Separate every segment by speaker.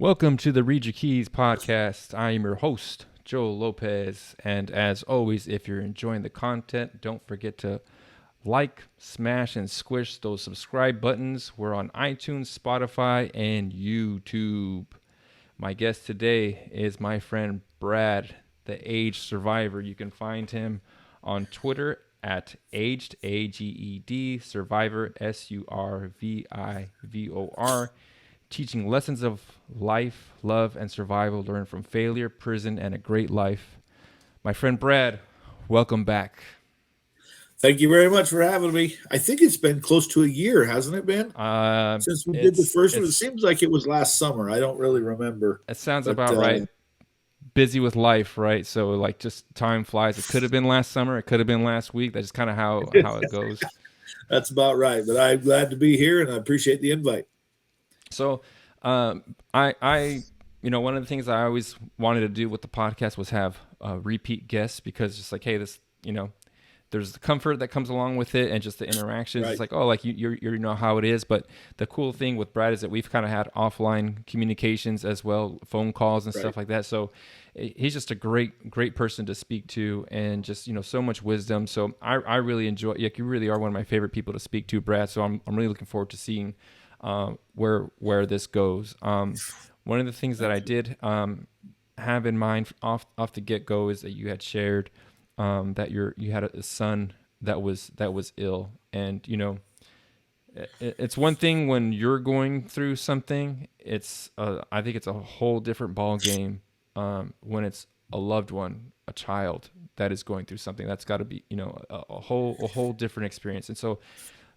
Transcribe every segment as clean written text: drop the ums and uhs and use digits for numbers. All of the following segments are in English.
Speaker 1: Welcome to the Read Your Keys podcast. I am your host, Joe Lopez. And as always, if you're enjoying the content, don't forget to like, smash, and squish those subscribe buttons. We're on iTunes, Spotify, and YouTube. My guest today is my friend Brad, the Aged Survivor. You can find him on Twitter at Aged, AGED, Survivor, SURVIVOR, teaching lessons of life, love, and survival learned from failure, prison, and a great life. My friend Brad, welcome back.
Speaker 2: Thank you very much for having me. I think it's been close to a year, hasn't it been?
Speaker 1: Uh,
Speaker 2: Since we did the
Speaker 1: it's
Speaker 2: first one. It
Speaker 1: it's
Speaker 2: seems like it was last summer. I don't really remember.
Speaker 1: it sounds
Speaker 2: But
Speaker 1: about right. Busy with life, right? So like just time flies. It could have been last summer. It could have been last week. That's kind of how it goes.
Speaker 2: that's about right. But I'm glad to be here and I appreciate the invite.
Speaker 1: So, one of the things I always wanted to do with the podcast was have repeat guests because just like, hey, there's the comfort that comes along with it and just the interactions. It's
Speaker 2: Right.
Speaker 1: like, oh, like you know how it is. But the cool thing with Brad is that we've kind of had offline communications as well, phone calls and
Speaker 2: Right.
Speaker 1: stuff like that. So he's just a great person to speak to and just, so much wisdom. So I really enjoy, like, you really are one of my favorite people to speak to, Brad. So I'm really looking forward to seeing where this goes. One of the things that I
Speaker 2: Thank you.
Speaker 1: did have in mind off the get go is that you had shared that you had a son that was ill, and it's one thing when you're going through something. I think it's a whole different ball game when it's a loved one, a child that is going through something. That's got to be a whole different experience. And so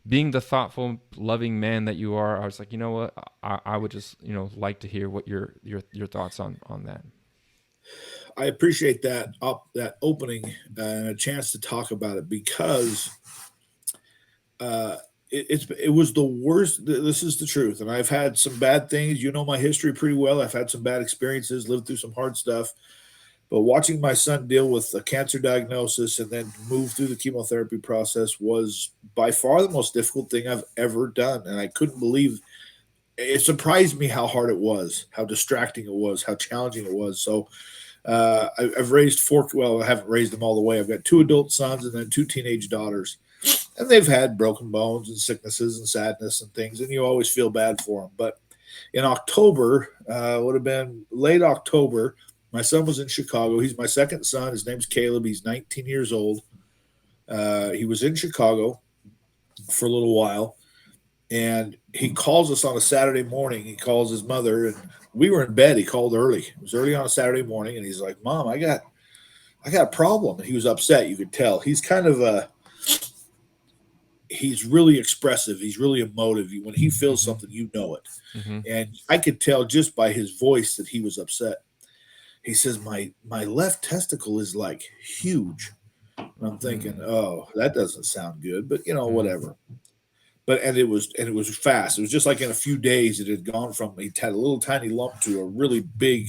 Speaker 1: being the thoughtful, loving man that you are, I was like, you know what, I would just like to hear what your thoughts on that.
Speaker 2: I appreciate that opening and a chance to talk about it because uh, it was the worst. This is the truth, and I've had some bad things. You know my history pretty well. I've had some bad experiences, lived through some hard stuff. But watching my son deal with a cancer diagnosis and then move through the chemotherapy process was by far the most difficult thing I've ever done. And I couldn't believe it. Surprised me how hard it was, how distracting it was, how challenging it was. So I've raised four. Well, I haven't raised them all the way. I've got two adult sons and then two teenage daughters, and they've had broken bones and sicknesses and sadness and things, and you always feel bad for them. But in October, would have been late October. My son was in Chicago. He's my second son. His name's Caleb. He's 19 years old. He was in Chicago for a little while, and he calls us on a Saturday morning. He calls his mother, and we were in bed. He called early. It was early on a Saturday morning, and he's like, "Mom, I got a problem." And he was upset. You could tell. He's really expressive. He's really emotive. When he feels
Speaker 1: Mm-hmm.
Speaker 2: something, you know it.
Speaker 1: Mm-hmm.
Speaker 2: And I could tell just by his voice that he was upset. He says, My left testicle is like huge. And I'm thinking,
Speaker 1: Mm-hmm.
Speaker 2: oh, that doesn't sound good, but
Speaker 1: Mm-hmm.
Speaker 2: whatever. But and it was fast. It was just like in a few days it had gone from he had a little tiny lump to a really big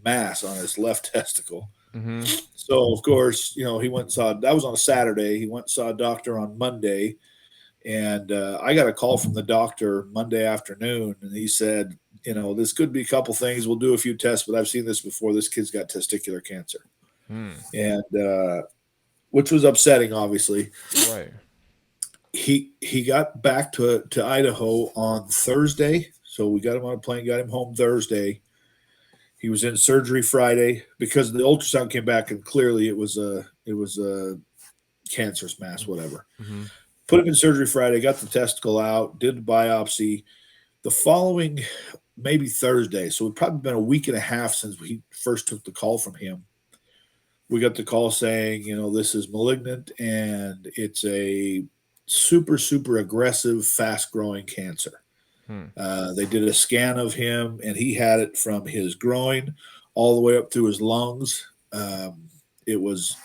Speaker 2: mass on his left testicle.
Speaker 1: Mm-hmm.
Speaker 2: So of course, he went and saw that was on a Saturday. He went and saw a doctor on Monday, and I got a call from the doctor Monday afternoon, and he said, this could be a couple things. We'll do a few tests, but I've seen this before. This kid's got testicular cancer,
Speaker 1: Mm.
Speaker 2: and which was upsetting. Obviously,
Speaker 1: Right.
Speaker 2: he got back to Idaho on Thursday, so we got him on a plane, got him home Thursday. He was in surgery Friday because the ultrasound came back and clearly it was a cancerous mass, whatever.
Speaker 1: Mm-hmm.
Speaker 2: Put him in surgery Friday, got the testicle out, did the biopsy. The following, maybe Thursday, so it's probably been a week and a half since we first took the call from him. We got the call saying, this is malignant and it's a super, super aggressive, fast growing cancer.
Speaker 1: Hmm.
Speaker 2: They did a scan of him and he had it from his groin all the way up through his lungs. It was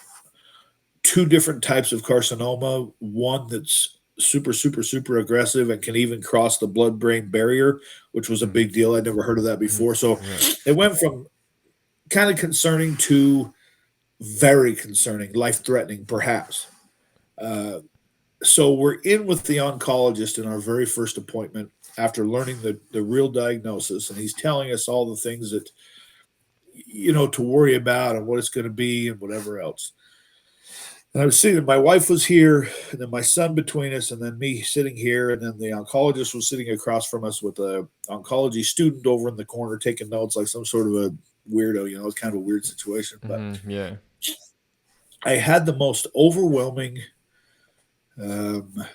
Speaker 2: two different types of carcinoma, one that's super, super, super aggressive and can even cross the blood brain barrier, which was a
Speaker 1: Mm-hmm.
Speaker 2: big deal. I'd never heard of that
Speaker 1: Mm-hmm.
Speaker 2: before. So
Speaker 1: Right.
Speaker 2: it went from kind of concerning to very concerning, life threatening, perhaps. Uh, so we're in with the oncologist in our very first appointment. after learning the real diagnosis, and he's telling us all the things that to worry about and what it's going to be and whatever else. And I was sitting, my wife was here, and then my son between us, and then me sitting here, and then the oncologist was sitting across from us with a oncology student over in the corner taking notes like some sort of a weirdo. It's kind of a weird situation. But
Speaker 1: Yeah.
Speaker 2: I had the most overwhelming. Um,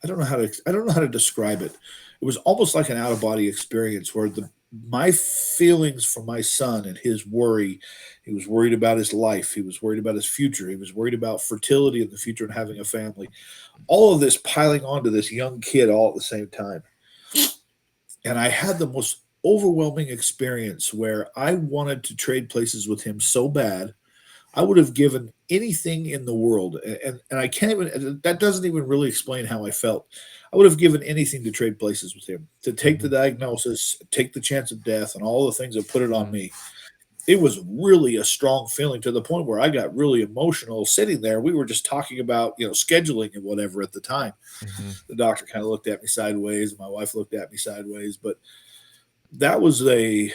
Speaker 2: I don't know how to describe it. It was almost like an out of body experience where the my feelings for my son and his worry. He was worried about his life. He was worried about his future. He was worried about fertility in the future and having a family. All of this piling onto this young kid all at the same time. And I had the most overwhelming experience where I wanted to trade places with him so bad. I would have given anything in the world, and I can't even. That doesn't even really explain how I felt. I would have given anything to trade places with him, to take the
Speaker 1: Mhm.
Speaker 2: diagnosis, take the chance of death, and all the things that put it on
Speaker 1: Mhm.
Speaker 2: me. It was really a strong feeling to the point where I got really emotional sitting there. We were just talking about scheduling and whatever at the time.
Speaker 1: Mhm.
Speaker 2: The doctor kind of looked at me sideways, and my wife looked at me sideways, but that was a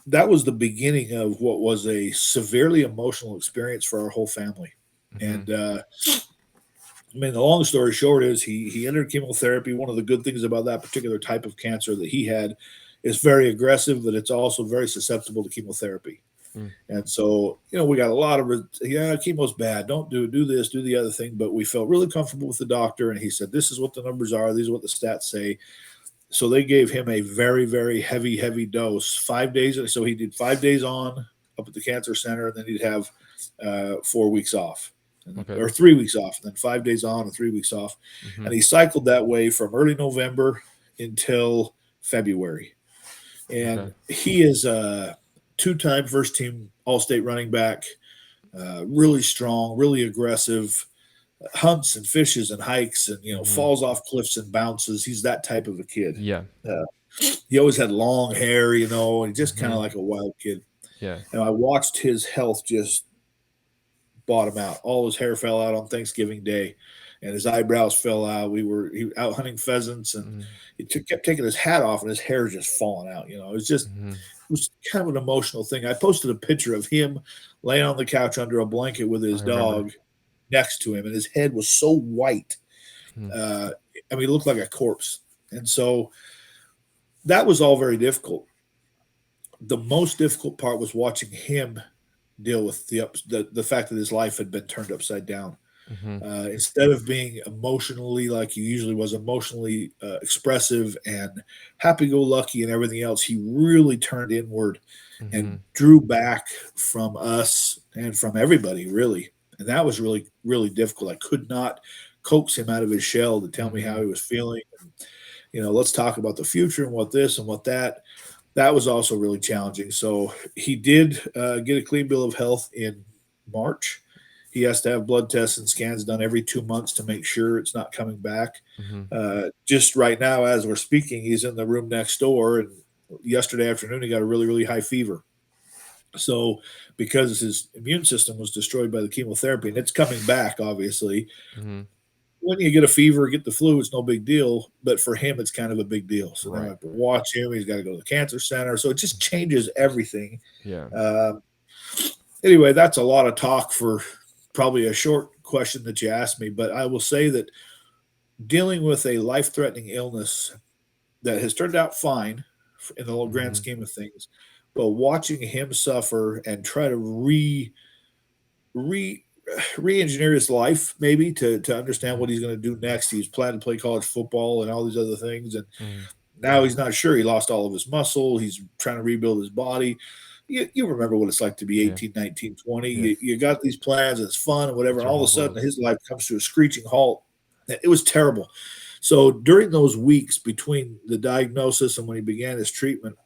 Speaker 2: that was the beginning of what was a severely emotional experience for our whole family.
Speaker 1: Mhm.
Speaker 2: And I mean, the long story short is he entered chemotherapy. One of the good things about that particular type of cancer that he had is very aggressive, but it's also very susceptible to chemotherapy.
Speaker 1: Mm.
Speaker 2: And so, we got a lot of chemo's bad. Don't do this, do the other thing. But we felt really comfortable with the doctor, and he said, "This is what the numbers are. These are what the stats say." So they gave him a very, very heavy dose, 5 days. So he did 5 days on up at the cancer center, and then he'd have 4 weeks off,
Speaker 1: Okay.
Speaker 2: or 3 weeks off, and then 5 days on and 3 weeks off. And
Speaker 1: Mhm.
Speaker 2: he cycled that way from early November until February. And
Speaker 1: Okay.
Speaker 2: he is a two-time first team All-State running back, really strong, really aggressive, hunts and fishes and hikes and
Speaker 1: Mhm.
Speaker 2: falls off cliffs and bounces. He's that type of a kid.
Speaker 1: Yeah.
Speaker 2: Uh, he always had long hair, and just kind of
Speaker 1: Mhm.
Speaker 2: like a wild kid.
Speaker 1: Yeah.
Speaker 2: And I watched his health just bottom out. All his hair fell out on Thanksgiving Day, and his eyebrows fell out. He out hunting pheasants, and
Speaker 1: Mhm.
Speaker 2: kept taking his hat off, and his hair just falling out.
Speaker 1: Mhm.
Speaker 2: It was kind of an emotional thing. I posted a picture of him laying on the couch under a blanket with
Speaker 1: I
Speaker 2: his
Speaker 1: remember.
Speaker 2: dog next to him, and his head was so white.
Speaker 1: Mhm.
Speaker 2: Uh, I mean, he looked like a corpse. And so that was all very difficult. The most difficult part was watching him deal with the fact that his life had been turned upside down.
Speaker 1: Mhm.
Speaker 2: Instead of being emotionally like he usually was, emotionally expressive and happy-go-lucky and everything else, he really turned inward and
Speaker 1: Mhm.
Speaker 2: drew back from us and from everybody, really. And that was really, really difficult. I could not coax him out of his shell to tell me how
Speaker 1: Mhm.
Speaker 2: he was feeling. Let's talk about the future and what this and what that. That was also really challenging. So he did get a clean bill of health in March. He has to have blood tests and scans done every 2 months to make sure it's not coming back.
Speaker 1: Mhm.
Speaker 2: Just right now, as we're speaking, he's in the room next door. And yesterday afternoon, he got a really, really high fever. So, because his immune system was destroyed by the chemotherapy, and it's coming back, obviously,
Speaker 1: Mhm.
Speaker 2: when you get a fever, get the flu, it's no big deal. But for him, it's kind of a big deal. So now I
Speaker 1: Right.
Speaker 2: have to watch him. He's got to go to the cancer center. So it just changes everything.
Speaker 1: Yeah.
Speaker 2: Um, anyway, that's a lot of talk for probably a short question that you asked me. But I will say that dealing with a life threatening illness that has turned out fine in the grand
Speaker 1: Mhm.
Speaker 2: scheme of things, but watching him suffer and try to re re-engineer his life maybe to understand
Speaker 1: Mhm.
Speaker 2: what he's going to do next. He's planning to play college football and all these other things, and
Speaker 1: Mhm.
Speaker 2: now he's not sure. He lost all of his muscle. He's trying to rebuild his body. You remember what it's like to be
Speaker 1: Yeah.
Speaker 2: 18, 19, 20.
Speaker 1: Yes.
Speaker 2: You got these plans, and it's fun and whatever,
Speaker 1: It's
Speaker 2: and
Speaker 1: your
Speaker 2: all of
Speaker 1: whole
Speaker 2: a sudden
Speaker 1: world.
Speaker 2: his life comes to a screeching halt. It was terrible. So during those weeks between the diagnosis and when he began his treatment,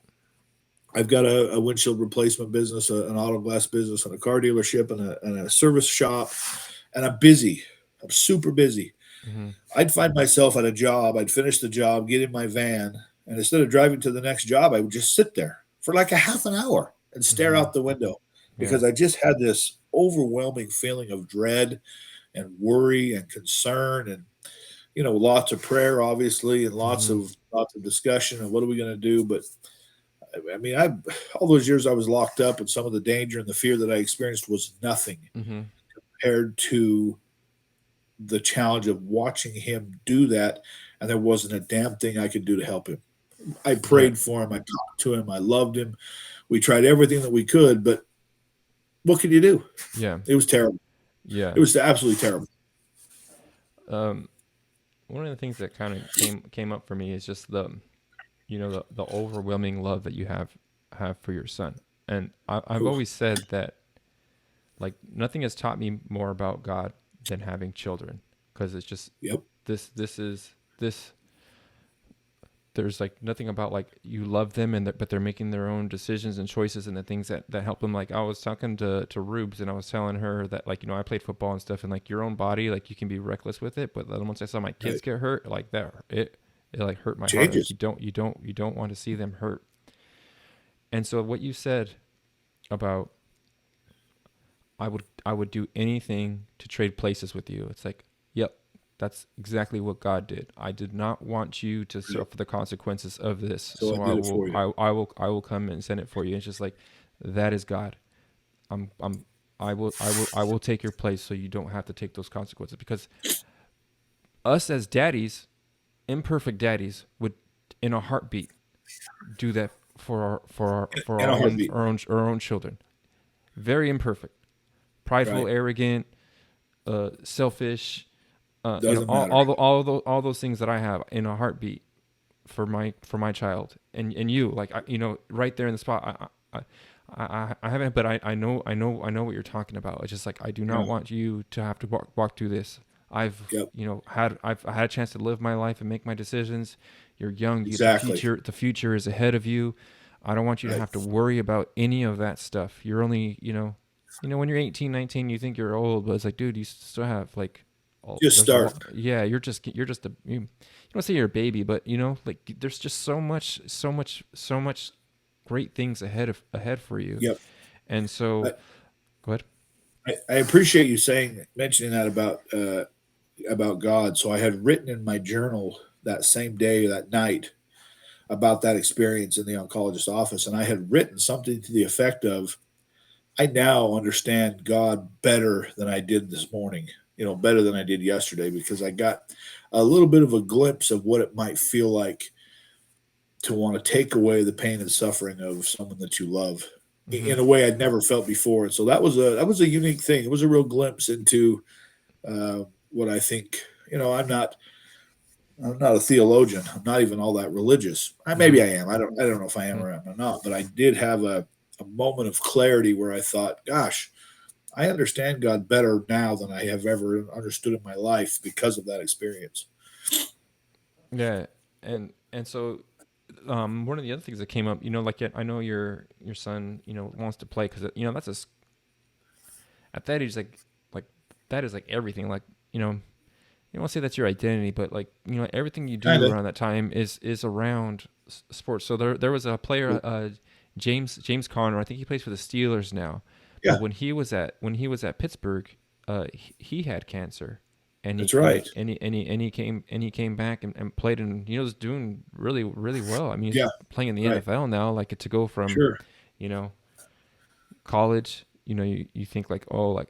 Speaker 2: I've got a windshield replacement business, an auto glass business, and a car dealership, and a service shop, and I'm busy. I'm super busy.
Speaker 1: Mhm.
Speaker 2: I'd find myself at a job. I'd finish the job, get in my van, and instead of driving to the next job, I would just sit there for like a half an hour and stare
Speaker 1: Mhm.
Speaker 2: out the window
Speaker 1: Yeah.
Speaker 2: because I just had this overwhelming feeling of dread and worry and concern. And lots of prayer, obviously, and lots
Speaker 1: Mhm.
Speaker 2: of lots of discussion and what are we going to do. But I mean, I all those years I was locked up, and some of the danger and the fear that I experienced was nothing
Speaker 1: Mhm.
Speaker 2: compared to the challenge of watching him do that, and there wasn't a damn thing I could do to help him. I
Speaker 1: Yeah.
Speaker 2: prayed for him, I talked to him, I loved him. We tried everything that we could, but what could you do?
Speaker 1: Yeah.
Speaker 2: It was terrible.
Speaker 1: Yeah.
Speaker 2: It was absolutely terrible.
Speaker 1: Um, one of the things that kind of came up for me is just the overwhelming love that you have for your son. And I've
Speaker 2: Oof.
Speaker 1: always said that like nothing has taught me more about God than having children, because it's just
Speaker 2: Yep.
Speaker 1: this is this there's like nothing about like you love them but they're making their own decisions and choices and the things that help them. Like I was talking to Rubes, and I was telling her that, like, I played football and stuff, and like your own body, like you can be reckless with it, but then once I saw my kids
Speaker 2: Right.
Speaker 1: get hurt, like that, it like hurt my heart. Like
Speaker 2: Changes.
Speaker 1: you don't want to see them hurt. And so what you said about I would do anything to trade places with you. It's like, yep, that's exactly what God did. I did not want you to
Speaker 2: Right.
Speaker 1: suffer the consequences of this,
Speaker 2: So I
Speaker 1: so I
Speaker 2: did it
Speaker 1: will
Speaker 2: for you.
Speaker 1: I will come and send it for you. It's just like that is God. I'm I will take your place so you don't have to take those consequences, because us as daddies, imperfect daddies, would in a heartbeat do that for
Speaker 2: In a
Speaker 1: our own
Speaker 2: heartbeat.
Speaker 1: children. Very imperfect, prideful,
Speaker 2: Right.
Speaker 1: arrogant, selfish,
Speaker 2: Doesn't matter.
Speaker 1: all those things that I have in a heartbeat for my child, and you, like, right there in the spot. I haven't, but I know what you're talking about. It's just like I do
Speaker 2: Yeah.
Speaker 1: not want you to have to walk through this.
Speaker 2: Yep.
Speaker 1: I've had a chance to live my life and make my decisions. You're young.
Speaker 2: Exactly.
Speaker 1: The future is ahead of you. I don't want you to
Speaker 2: Right.
Speaker 1: have to worry about any of that stuff. You're only, when you're 18, 19, you think you're old, but it's like, dude, you still have like,
Speaker 2: Just
Speaker 1: there's a
Speaker 2: start.
Speaker 1: lot. Yeah, you're just you don't say you're a baby, but like there's just so much great things ahead for you.
Speaker 2: Yep.
Speaker 1: And so,
Speaker 2: I,
Speaker 1: go ahead.
Speaker 2: I appreciate you mentioning that about God. So I had written in my journal that same day, that night, about that experience in the oncologist's office, and I had written something to the effect of, "I now understand God better than I did this morning. Better than I did yesterday, because I got a little bit of a glimpse of what it might feel like to want to take away the pain and suffering of someone that you love
Speaker 1: Mm-hmm.
Speaker 2: in a way I'd never felt before." And so that was a unique thing. It was a real glimpse into what I think. I'm not a theologian. I'm not even all that religious. Maybe
Speaker 1: Mm-hmm.
Speaker 2: I am. I don't know if I am or I'm not. But I did have a moment of clarity where I thought, "Gosh, I understand God better now than I have ever understood in my life because of that experience."
Speaker 1: Yeah, and so, one of the other things that came up, like, I know your son, wants to play, because that's at that age, like that is like everything. Like, you want to say that's your identity, but like, everything you
Speaker 2: Kind
Speaker 1: do
Speaker 2: of.
Speaker 1: around that time is around sports. So there was a player, James Conner. I think he plays for the Steelers now, but
Speaker 2: Yeah,
Speaker 1: when he was at Pittsburgh, he had cancer, and he
Speaker 2: that's right.
Speaker 1: came back and played, and was doing really really well. I mean, he's
Speaker 2: Yeah,
Speaker 1: playing in the
Speaker 2: right.
Speaker 1: NFL now. Like, to go from,
Speaker 2: Sure.
Speaker 1: you know college, you think like, oh, like,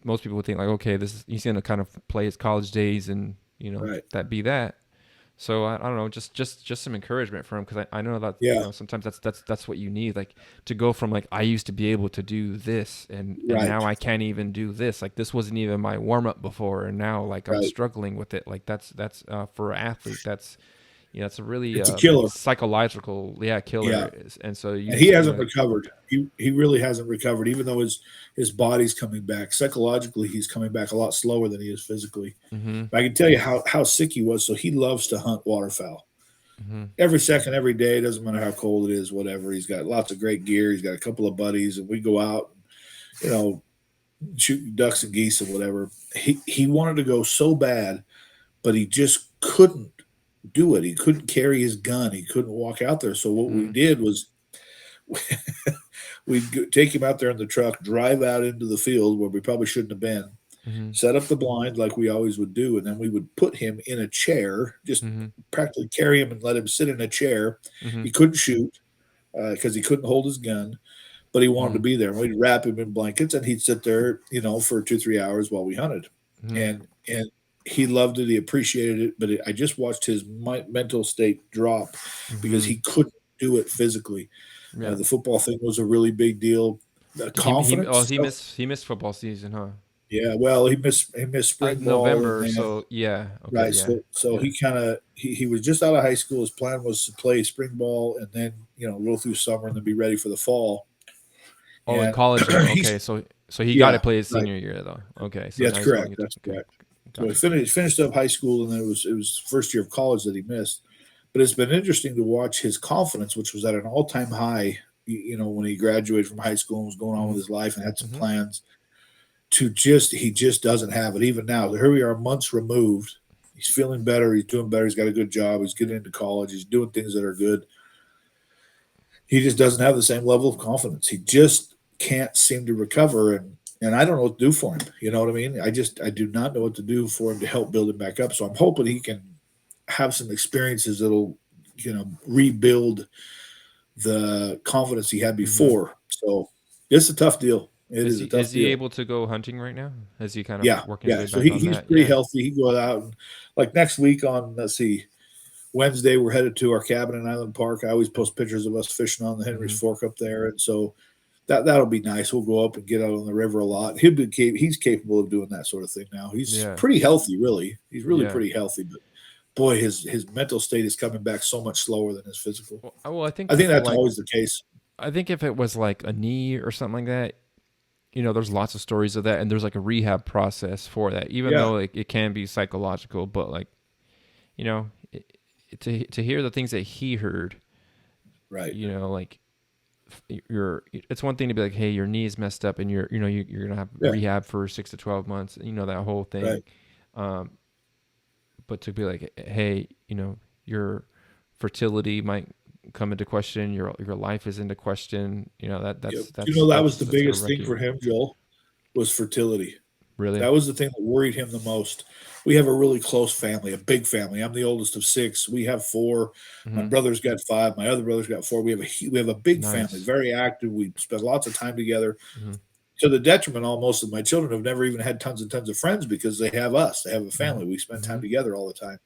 Speaker 1: most people would think like, okay, this is he's gonna kind of play his college days, and
Speaker 2: Right.
Speaker 1: that be that. So I don't know, just some encouragement for him, because I know that,
Speaker 2: Yeah.
Speaker 1: sometimes that's what you need, like, to go from like, I used to be able to do this, and
Speaker 2: Right.
Speaker 1: now I can't even do this. Like, this wasn't even my warm up before, and now, like, I'm
Speaker 2: Right.
Speaker 1: struggling with it. Like, that's for an athlete, that's, it's a really,
Speaker 2: It's a killer.
Speaker 1: psychological, yeah,
Speaker 2: Yeah.
Speaker 1: killer. And so
Speaker 2: And he
Speaker 1: you
Speaker 2: hasn't
Speaker 1: know
Speaker 2: recovered. He really hasn't recovered, even though his body's coming back. Psychologically, he's coming back a lot slower than he is physically.
Speaker 1: Mm-hmm.
Speaker 2: But I can tell you how sick he was. So he loves to hunt waterfowl
Speaker 1: Mm-hmm.
Speaker 2: every second, every day. Doesn't matter how cold it is, whatever. He's got lots of great gear. He's got a couple of buddies, and we go out, you know, shoot ducks and geese and whatever. He wanted to go so bad, but he just couldn't do it. He couldn't carry his gun. He couldn't walk out there. So what we
Speaker 1: Mm-hmm.
Speaker 2: did was we'd take him out there in the truck, drive out into the field where we probably shouldn't have been,
Speaker 1: Mm-hmm.
Speaker 2: set up the blind like we always would do, and then we would put him in a chair, just
Speaker 1: Mm-hmm.
Speaker 2: practically carry him and let him sit in a chair.
Speaker 1: Mm-hmm.
Speaker 2: He couldn't shoot because he couldn't hold his gun, but he wanted to
Speaker 1: Mm-hmm.
Speaker 2: be there. We'd wrap him in blankets, and he'd sit there, for 2 3 hours while we hunted,
Speaker 1: Mm-hmm.
Speaker 2: and he loved it. He appreciated it, but I just watched his mental state drop because
Speaker 1: Mm-hmm.
Speaker 2: he couldn't do it physically.
Speaker 1: Yeah.
Speaker 2: The football thing was a really big deal. The
Speaker 1: Well,
Speaker 2: confidence
Speaker 1: he
Speaker 2: stuff,
Speaker 1: missed football season, huh?
Speaker 2: yeah. Well, he missed spring ball, and
Speaker 1: November.
Speaker 2: then
Speaker 1: So yeah. Okay.
Speaker 2: right.
Speaker 1: Yeah.
Speaker 2: So
Speaker 1: Yeah.
Speaker 2: he kind of he was just out of high school. His plan was to play spring ball and then go through summer and then be ready for the fall.
Speaker 1: Oh, in
Speaker 2: And
Speaker 1: college though. Okay.
Speaker 2: he's
Speaker 1: So he got to
Speaker 2: yeah,
Speaker 1: play his
Speaker 2: right.
Speaker 1: senior year though. Okay. So
Speaker 2: That's
Speaker 1: now he's going
Speaker 2: correct.
Speaker 1: into
Speaker 2: That's
Speaker 1: okay.
Speaker 2: correct. So he
Speaker 1: Gotcha.
Speaker 2: finished up high school, and then it was first year of college that he missed. But it's been interesting to watch his confidence, which was at an all time high. When he graduated from high school and was going on with
Speaker 1: Mm-hmm.
Speaker 2: his life and had some
Speaker 1: Mm-hmm.
Speaker 2: plans, to just he just doesn't have it even now. Here we are, months removed. He's feeling better. He's doing better. He's got a good job. He's getting into college. He's doing things that are good. He just doesn't have the same level of confidence. He just can't seem to recover, and I don't know what to do for him. You know what I mean? I do not know what to do for him to help build him back up. So I'm hoping he can have some experiences that'll rebuild the confidence he had
Speaker 1: Mm-hmm.
Speaker 2: before. So it's a tough deal. It is a
Speaker 1: Is
Speaker 2: tough
Speaker 1: he
Speaker 2: deal.
Speaker 1: able to go hunting right now? Is he kind of
Speaker 2: Yeah,
Speaker 1: working his
Speaker 2: yeah.
Speaker 1: way
Speaker 2: So
Speaker 1: back
Speaker 2: he,
Speaker 1: on
Speaker 2: he's
Speaker 1: that?
Speaker 2: pretty
Speaker 1: Yeah.
Speaker 2: healthy. He go out and like next week on let's see Wednesday we're headed to our cabin in Island Park. I always post pictures of us fishing on the Henry's
Speaker 1: Mm-hmm.
Speaker 2: Fork up there, and so that'll be nice. We'll go up and get out on the river a lot. He's capable of doing that sort of thing now. He's
Speaker 1: Yeah.
Speaker 2: pretty healthy, really. He's really
Speaker 1: Yeah.
Speaker 2: pretty healthy, but boy, his mental state is coming back so much slower than his physical.
Speaker 1: Well,
Speaker 2: I think that's always the case.
Speaker 1: I think if it was like a knee or something like that, there's lots of stories of that, and there's like a rehab process for that. Even
Speaker 2: Yeah,
Speaker 1: though like it can be psychological, but like you know, to hear the things that he heard,
Speaker 2: right.
Speaker 1: like it's one thing to be like, hey, your knee's messed up, and you're gonna have
Speaker 2: Yeah,
Speaker 1: rehab for 6 to 12 months, that whole thing.
Speaker 2: right.
Speaker 1: Um, but to be like, hey, your fertility might come into question, your life is into question.
Speaker 2: Yep.
Speaker 1: That's
Speaker 2: That was
Speaker 1: that's
Speaker 2: the
Speaker 1: that's gonna
Speaker 2: biggest
Speaker 1: wreck
Speaker 2: thing
Speaker 1: you.
Speaker 2: for him, Joel, was fertility.
Speaker 1: Really.
Speaker 2: That was the thing that worried him the most. We have a really close family, a big family. I'm the oldest of six. We have four. My
Speaker 1: Mm-hmm.
Speaker 2: brother's got five. My other brother's got four. We have a big family,
Speaker 1: Nice.
Speaker 2: very active. We spend lots of time together.
Speaker 1: Mm-hmm.
Speaker 2: To the detriment almost of my children have never even had tons and tons of friends because they have us. They have a
Speaker 1: Mm-hmm.
Speaker 2: family. We spend
Speaker 1: Mm-hmm.
Speaker 2: time together all the time.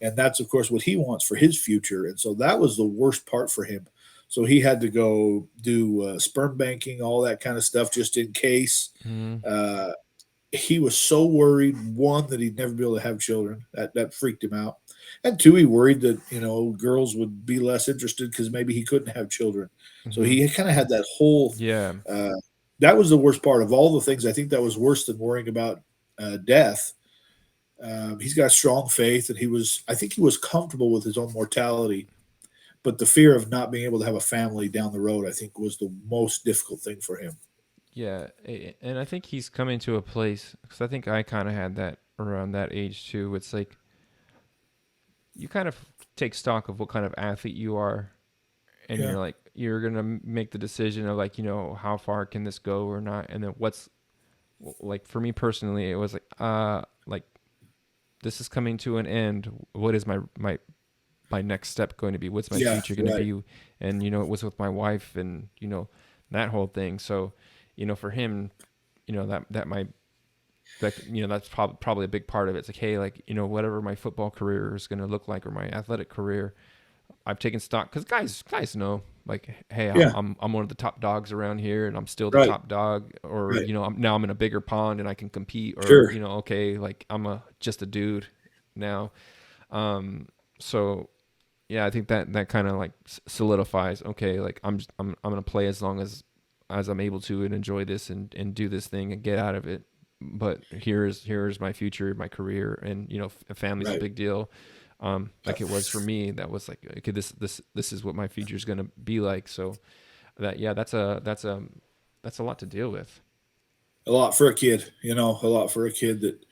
Speaker 2: And that's of course what he wants for his future. And so that was the worst part for him. So he had to go do sperm banking, all that kind of stuff, just in case.
Speaker 1: Mm-hmm.
Speaker 2: Uh, he was so worried, one, that he'd never be able to have children. That freaked him out. And two, he worried that girls would be less interested because maybe he couldn't have children. So
Speaker 1: Mm-hmm.
Speaker 2: he kind of had that whole.
Speaker 1: Yeah.
Speaker 2: Uh, that was the worst part of all the things. I think that was worse than worrying about death. He's got strong faith, and I think he was comfortable with his own mortality. But the fear of not being able to have a family down the road, I think, was the most difficult thing for him.
Speaker 1: Yeah, and I think he's coming to a place because I think I kind of had that around that age too. It's like you kind of take stock of what kind of athlete you are, and
Speaker 2: Yeah,
Speaker 1: you're gonna make the decision of like how far can this go or not, and then what's like for me personally, it was like this is coming to an end. What is my next step going to be? What's my
Speaker 2: yeah,
Speaker 1: future going to
Speaker 2: right,
Speaker 1: be? And it was with my wife, and that whole thing. So for him, that might that's probably a big part of it. It's like, hey, like whatever my football career is going to look like or my athletic career, I've taken stock because guys know like, hey, I'm,
Speaker 2: yeah,
Speaker 1: I'm I'm one of the top dogs around here, and I'm still the
Speaker 2: right,
Speaker 1: top dog, or
Speaker 2: right,
Speaker 1: I'm in a bigger pond and I can compete, or
Speaker 2: sure,
Speaker 1: okay, like I'm just a dude now. Um, so yeah, I think that kind of like solidifies. Okay, like I'm gonna play as long as I'm able to and enjoy this and do this thing and get out of it. But here's my future, my career, and a family's a
Speaker 2: right.
Speaker 1: big deal. Like it was for me. That was like, okay, this is what my future is gonna be like. So that's a lot to deal with.
Speaker 2: A lot for a kid, a lot for a kid that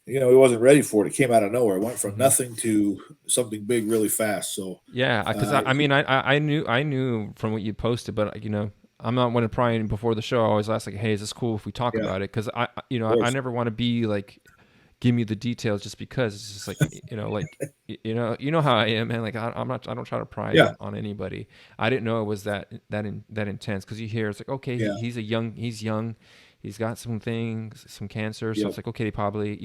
Speaker 2: he wasn't ready for it. It came out of nowhere. It went from
Speaker 1: Hmm.
Speaker 2: nothing to something big really fast. So,
Speaker 1: Yeah, because
Speaker 2: uh,
Speaker 1: I mean I knew from what you posted, but I'm not one to pry in before the show. I always ask like, hey, is this cool if we talk
Speaker 2: Yeah, of
Speaker 1: about it? Because I
Speaker 2: course.
Speaker 1: never want to be like, give me the details just because it's just like, like, you know how I am, man. Like I don't try to pry
Speaker 2: Yeah,
Speaker 1: on anybody. I didn't know it was that intense because you hear it's like, okay,
Speaker 2: yeah,
Speaker 1: he's young, he's got some things, some cancer, so
Speaker 2: yep,
Speaker 1: it's like, okay, they probably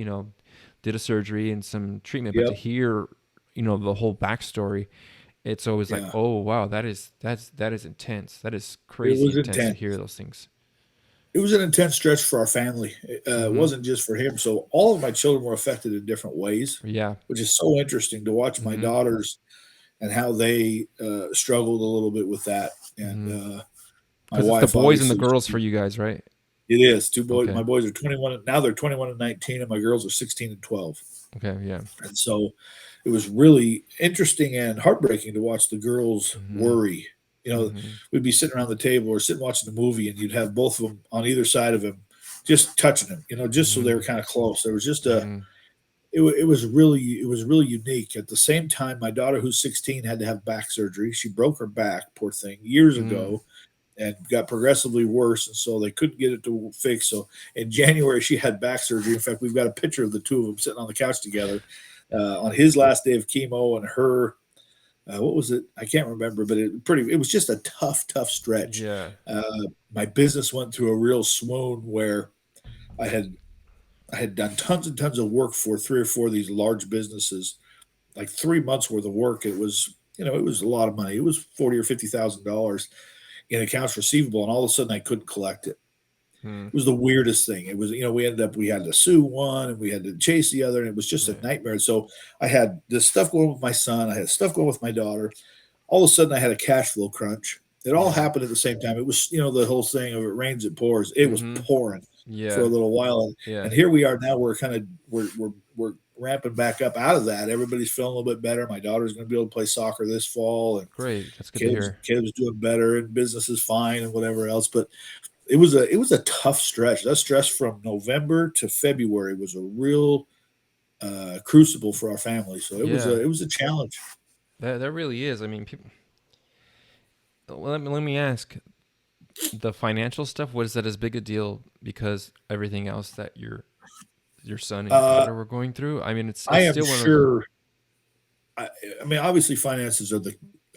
Speaker 1: did a surgery and some treatment, but to
Speaker 2: yep,
Speaker 1: hear the whole backstory, it's always like,
Speaker 2: yeah.
Speaker 1: oh wow, that is intense. That is
Speaker 2: It
Speaker 1: crazy
Speaker 2: was
Speaker 1: intense to
Speaker 2: intense.
Speaker 1: hear those things.
Speaker 2: It was an intense stretch for our family. It
Speaker 1: Mm-hmm.
Speaker 2: wasn't just for him. So all of my children were affected in different ways,
Speaker 1: Yeah.
Speaker 2: which is so interesting to watch my
Speaker 1: Mm-hmm.
Speaker 2: daughters and how they struggled a little bit with that. And
Speaker 1: Mm-hmm.
Speaker 2: my
Speaker 1: Because it's the
Speaker 2: wife,
Speaker 1: boys and the
Speaker 2: obviously,
Speaker 1: girls for you guys, right?
Speaker 2: it is two boys.
Speaker 1: Okay.
Speaker 2: My boys are 21 now. They're 21 and 19, and my girls are 16 and 12.
Speaker 1: Okay. Yeah.
Speaker 2: And so it was really interesting and heartbreaking to watch the girls
Speaker 1: Mm-hmm.
Speaker 2: worry.
Speaker 1: Mm-hmm.
Speaker 2: We'd be sitting around the table or sitting watching the movie, and you'd have both of them on either side of him, just touching him, just so they
Speaker 1: Mm-hmm.
Speaker 2: were kind of close. There was just
Speaker 1: Mm-hmm.
Speaker 2: it was really unique. At the same time, my daughter, who's 16, had to have back surgery. She broke her back, poor thing, years
Speaker 1: Mm.
Speaker 2: ago, and got progressively worse, and so they couldn't get it to fix. So in January, she had back surgery. In fact, we've got a picture of the two of them sitting on the couch together on his last day of chemo, and her. What was it? I can't remember, but it was just a tough stretch.
Speaker 1: Yeah.
Speaker 2: My business went through a real swoon where I had I had done tons and tons of work for three or four of these large businesses, like 3 months worth of work. It was it was a lot of money. It was 40 or 50 thousand dollars in accounts receivable, and all of a sudden I couldn't collect it.
Speaker 1: Mm.
Speaker 2: It was the weirdest thing. It was, we had to sue one and we had to chase the other, and it was just a
Speaker 1: Right.
Speaker 2: nightmare. So I had this stuff going with my son, I had stuff going with my daughter. All of a sudden, I had a cash flow crunch. It all
Speaker 1: Yeah.
Speaker 2: happened at the same time. It was, the whole saying of it rains, it pours. It was
Speaker 1: Mm-hmm.
Speaker 2: pouring for a
Speaker 1: Yeah.
Speaker 2: little while, and
Speaker 1: Yeah.
Speaker 2: here we are now. We're ramping back up out of that. Everybody's feeling a little bit better. My daughter's going to be able to play soccer this fall, and
Speaker 1: Great. That's good to
Speaker 2: Caleb's
Speaker 1: hear.
Speaker 2: Caleb's doing better, and business is fine, and whatever else. But it was a tough stretch. That stretch from November to February was a real crucible for our family. So
Speaker 1: Yeah.
Speaker 2: it was a challenge.
Speaker 1: That really is. I mean, people. Well, let me ask. The financial stuff, was that as big a deal because everything else that your son and your
Speaker 2: Uh,
Speaker 1: daughter were going through? I mean,
Speaker 2: I
Speaker 1: it's
Speaker 2: am
Speaker 1: still one of those.
Speaker 2: sure. I, I mean, obviously, finances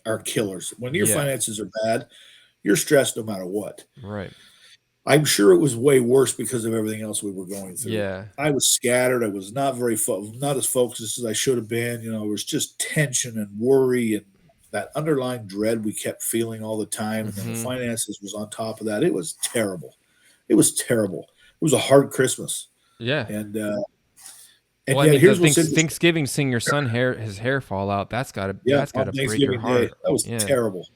Speaker 2: are killers. When your
Speaker 1: Yeah.
Speaker 2: finances are bad, you're stressed no matter what.
Speaker 1: Right.
Speaker 2: I'm sure it was way worse because of everything else we were going through.
Speaker 1: Yeah.
Speaker 2: I was scattered. I was not as focused as I should have been. It was just tension and worry and that underlying dread we kept feeling all the time. And then the
Speaker 1: Mm-hmm.
Speaker 2: finances was on top of that. It was terrible. It was terrible. It was a hard Christmas.
Speaker 1: Yeah.
Speaker 2: And
Speaker 1: Well, I
Speaker 2: yet
Speaker 1: mean, the
Speaker 2: here's what's interesting.
Speaker 1: Thanksgiving, seeing your son his hair fall out.
Speaker 2: Yeah,
Speaker 1: That's
Speaker 2: on
Speaker 1: gotta break your
Speaker 2: Thanksgiving Day,
Speaker 1: heart.
Speaker 2: that was
Speaker 1: Yeah.
Speaker 2: terrible.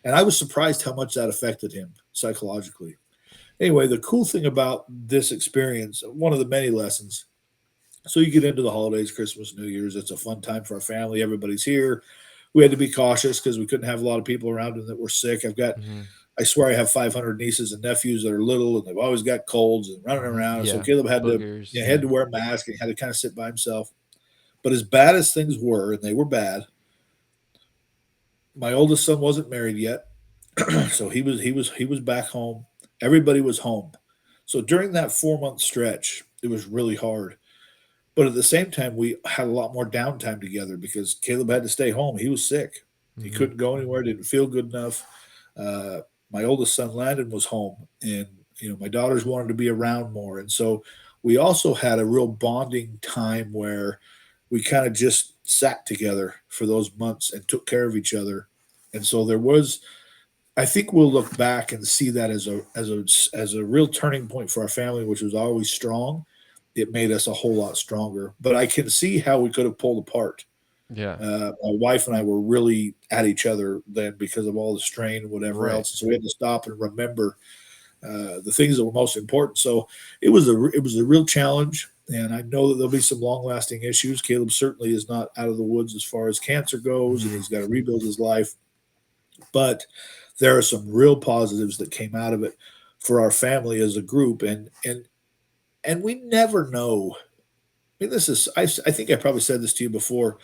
Speaker 2: And I was surprised how much that affected him psychologically. Anyway, the cool thing about this experience, one of the many lessons, so you get into the holidays, Christmas, New Year's, it's a fun time for our family. Everybody's here. We had to be cautious because we couldn't have a lot of people around and that were sick.
Speaker 1: Mm-hmm.
Speaker 2: I swear I have 500 nieces and nephews that are little and they've always got colds and running
Speaker 1: Mm-hmm.
Speaker 2: around. So
Speaker 1: Yeah.
Speaker 2: Caleb
Speaker 1: Boogers.
Speaker 2: had
Speaker 1: Yeah.
Speaker 2: to wear a mask and had to kind of sit by himself. But as bad as things were, and they were bad, my oldest son wasn't married yet. So he was back home. Everybody was home. So during that 4 month stretch, it was really hard. But at the same time, we had a lot more downtime together because Caleb had to stay home. He was sick. He
Speaker 1: Mm-hmm.
Speaker 2: couldn't go anywhere. Didn't feel good enough. Uh, my oldest son Landon was home, and my daughters wanted to be around more, and so we also had a real bonding time where we kind of just sat together for those months and took care of each other. And so there was I think we'll look back and see that as a real turning point for our family, which was always strong. It made us a whole lot stronger. But I can see how we could have pulled apart.
Speaker 1: Yeah.
Speaker 2: My wife and I were really at each other then because of all the strain and whatever
Speaker 1: Right.
Speaker 2: else. So we had to stop and remember the things that were most important. So it was a real challenge, and I know that there'll be some long lasting issues. Caleb certainly is not out of the woods as far as cancer goes, and
Speaker 1: Mm-hmm.
Speaker 2: he's got to rebuild his life. But there are some real positives that came out of it for our family as a group, and we never know. I mean, I think I probably said this to you before.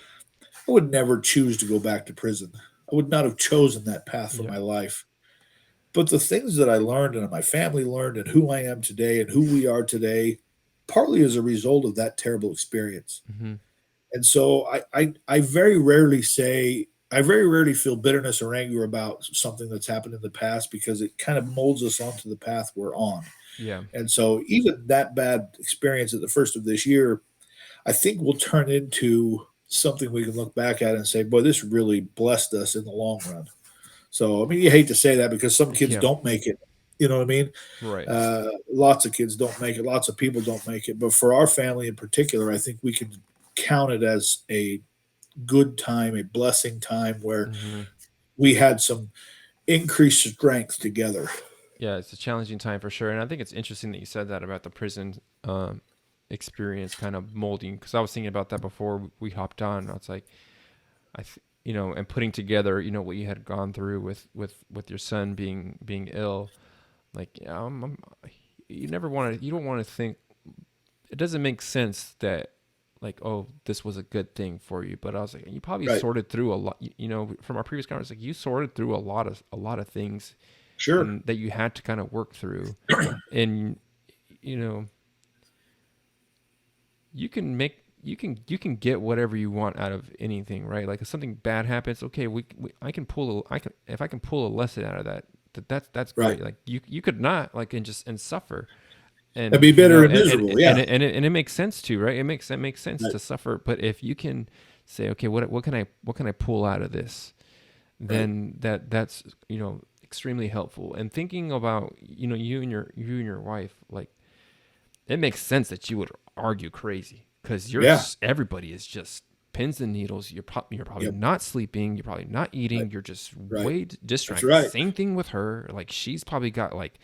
Speaker 2: I would never choose to go back to prison. I would not have chosen that path for
Speaker 1: Yeah.
Speaker 2: my life. But the things that I learned and my family learned and who I am today and who we are today, partly as a result of that terrible experience.
Speaker 1: Mm-hmm.
Speaker 2: And so I very rarely say, I very rarely feel bitterness or anger about something that's happened in the past because it kind of molds us onto the path we're on.
Speaker 1: Yeah.
Speaker 2: And so even that bad experience at the first of this year, I think will turn into something we can look back at and say, boy, this really blessed us in the long run. So, I mean, you hate to say that because some kids
Speaker 1: Yeah.
Speaker 2: don't make it. You know what I mean?
Speaker 1: Right.
Speaker 2: Lots of kids don't make it. Lots of people don't make it. But for our family in particular, I think we can count it as a good time, a blessing time where
Speaker 1: Mm-hmm.
Speaker 2: we had some increased strength together.
Speaker 1: Yeah, it's a challenging time for sure, and I think it's interesting that you said that about the prison experience kind of molding, because I was thinking about that before we hopped on. I was like, and putting together, what you had gone through with your son being ill. Like, yeah, you never want to, you don't want to think it doesn't make sense that like, oh, this was a good thing for you. But I was like, you probably
Speaker 2: Right.
Speaker 1: sorted through a lot. From our previous conversation, like you sorted through a lot of things,
Speaker 2: Sure.
Speaker 1: and that you had to kind of work through, and you know, you can get whatever you want out of anything, right? Like if something bad happens, okay, if I can pull a lesson out of that, that's
Speaker 2: Right.
Speaker 1: great. Like you could not like and suffer,
Speaker 2: And
Speaker 1: and
Speaker 2: be bitter and miserable. Yeah.
Speaker 1: it makes sense too, right? It makes sense
Speaker 2: Right.
Speaker 1: to suffer, but if you can say, okay, what can I pull out of this,
Speaker 2: Right.
Speaker 1: then that's extremely helpful. And thinking about you and your wife, like it makes sense that you would argue crazy because
Speaker 2: Yeah.
Speaker 1: everybody is just pins and needles. You're probably
Speaker 2: Yep.
Speaker 1: not sleeping. You're probably not
Speaker 2: Right.
Speaker 1: eating. You're just
Speaker 2: Right.
Speaker 1: way
Speaker 2: That's
Speaker 1: distracted.
Speaker 2: right.
Speaker 1: Same thing with her. Like she's probably got like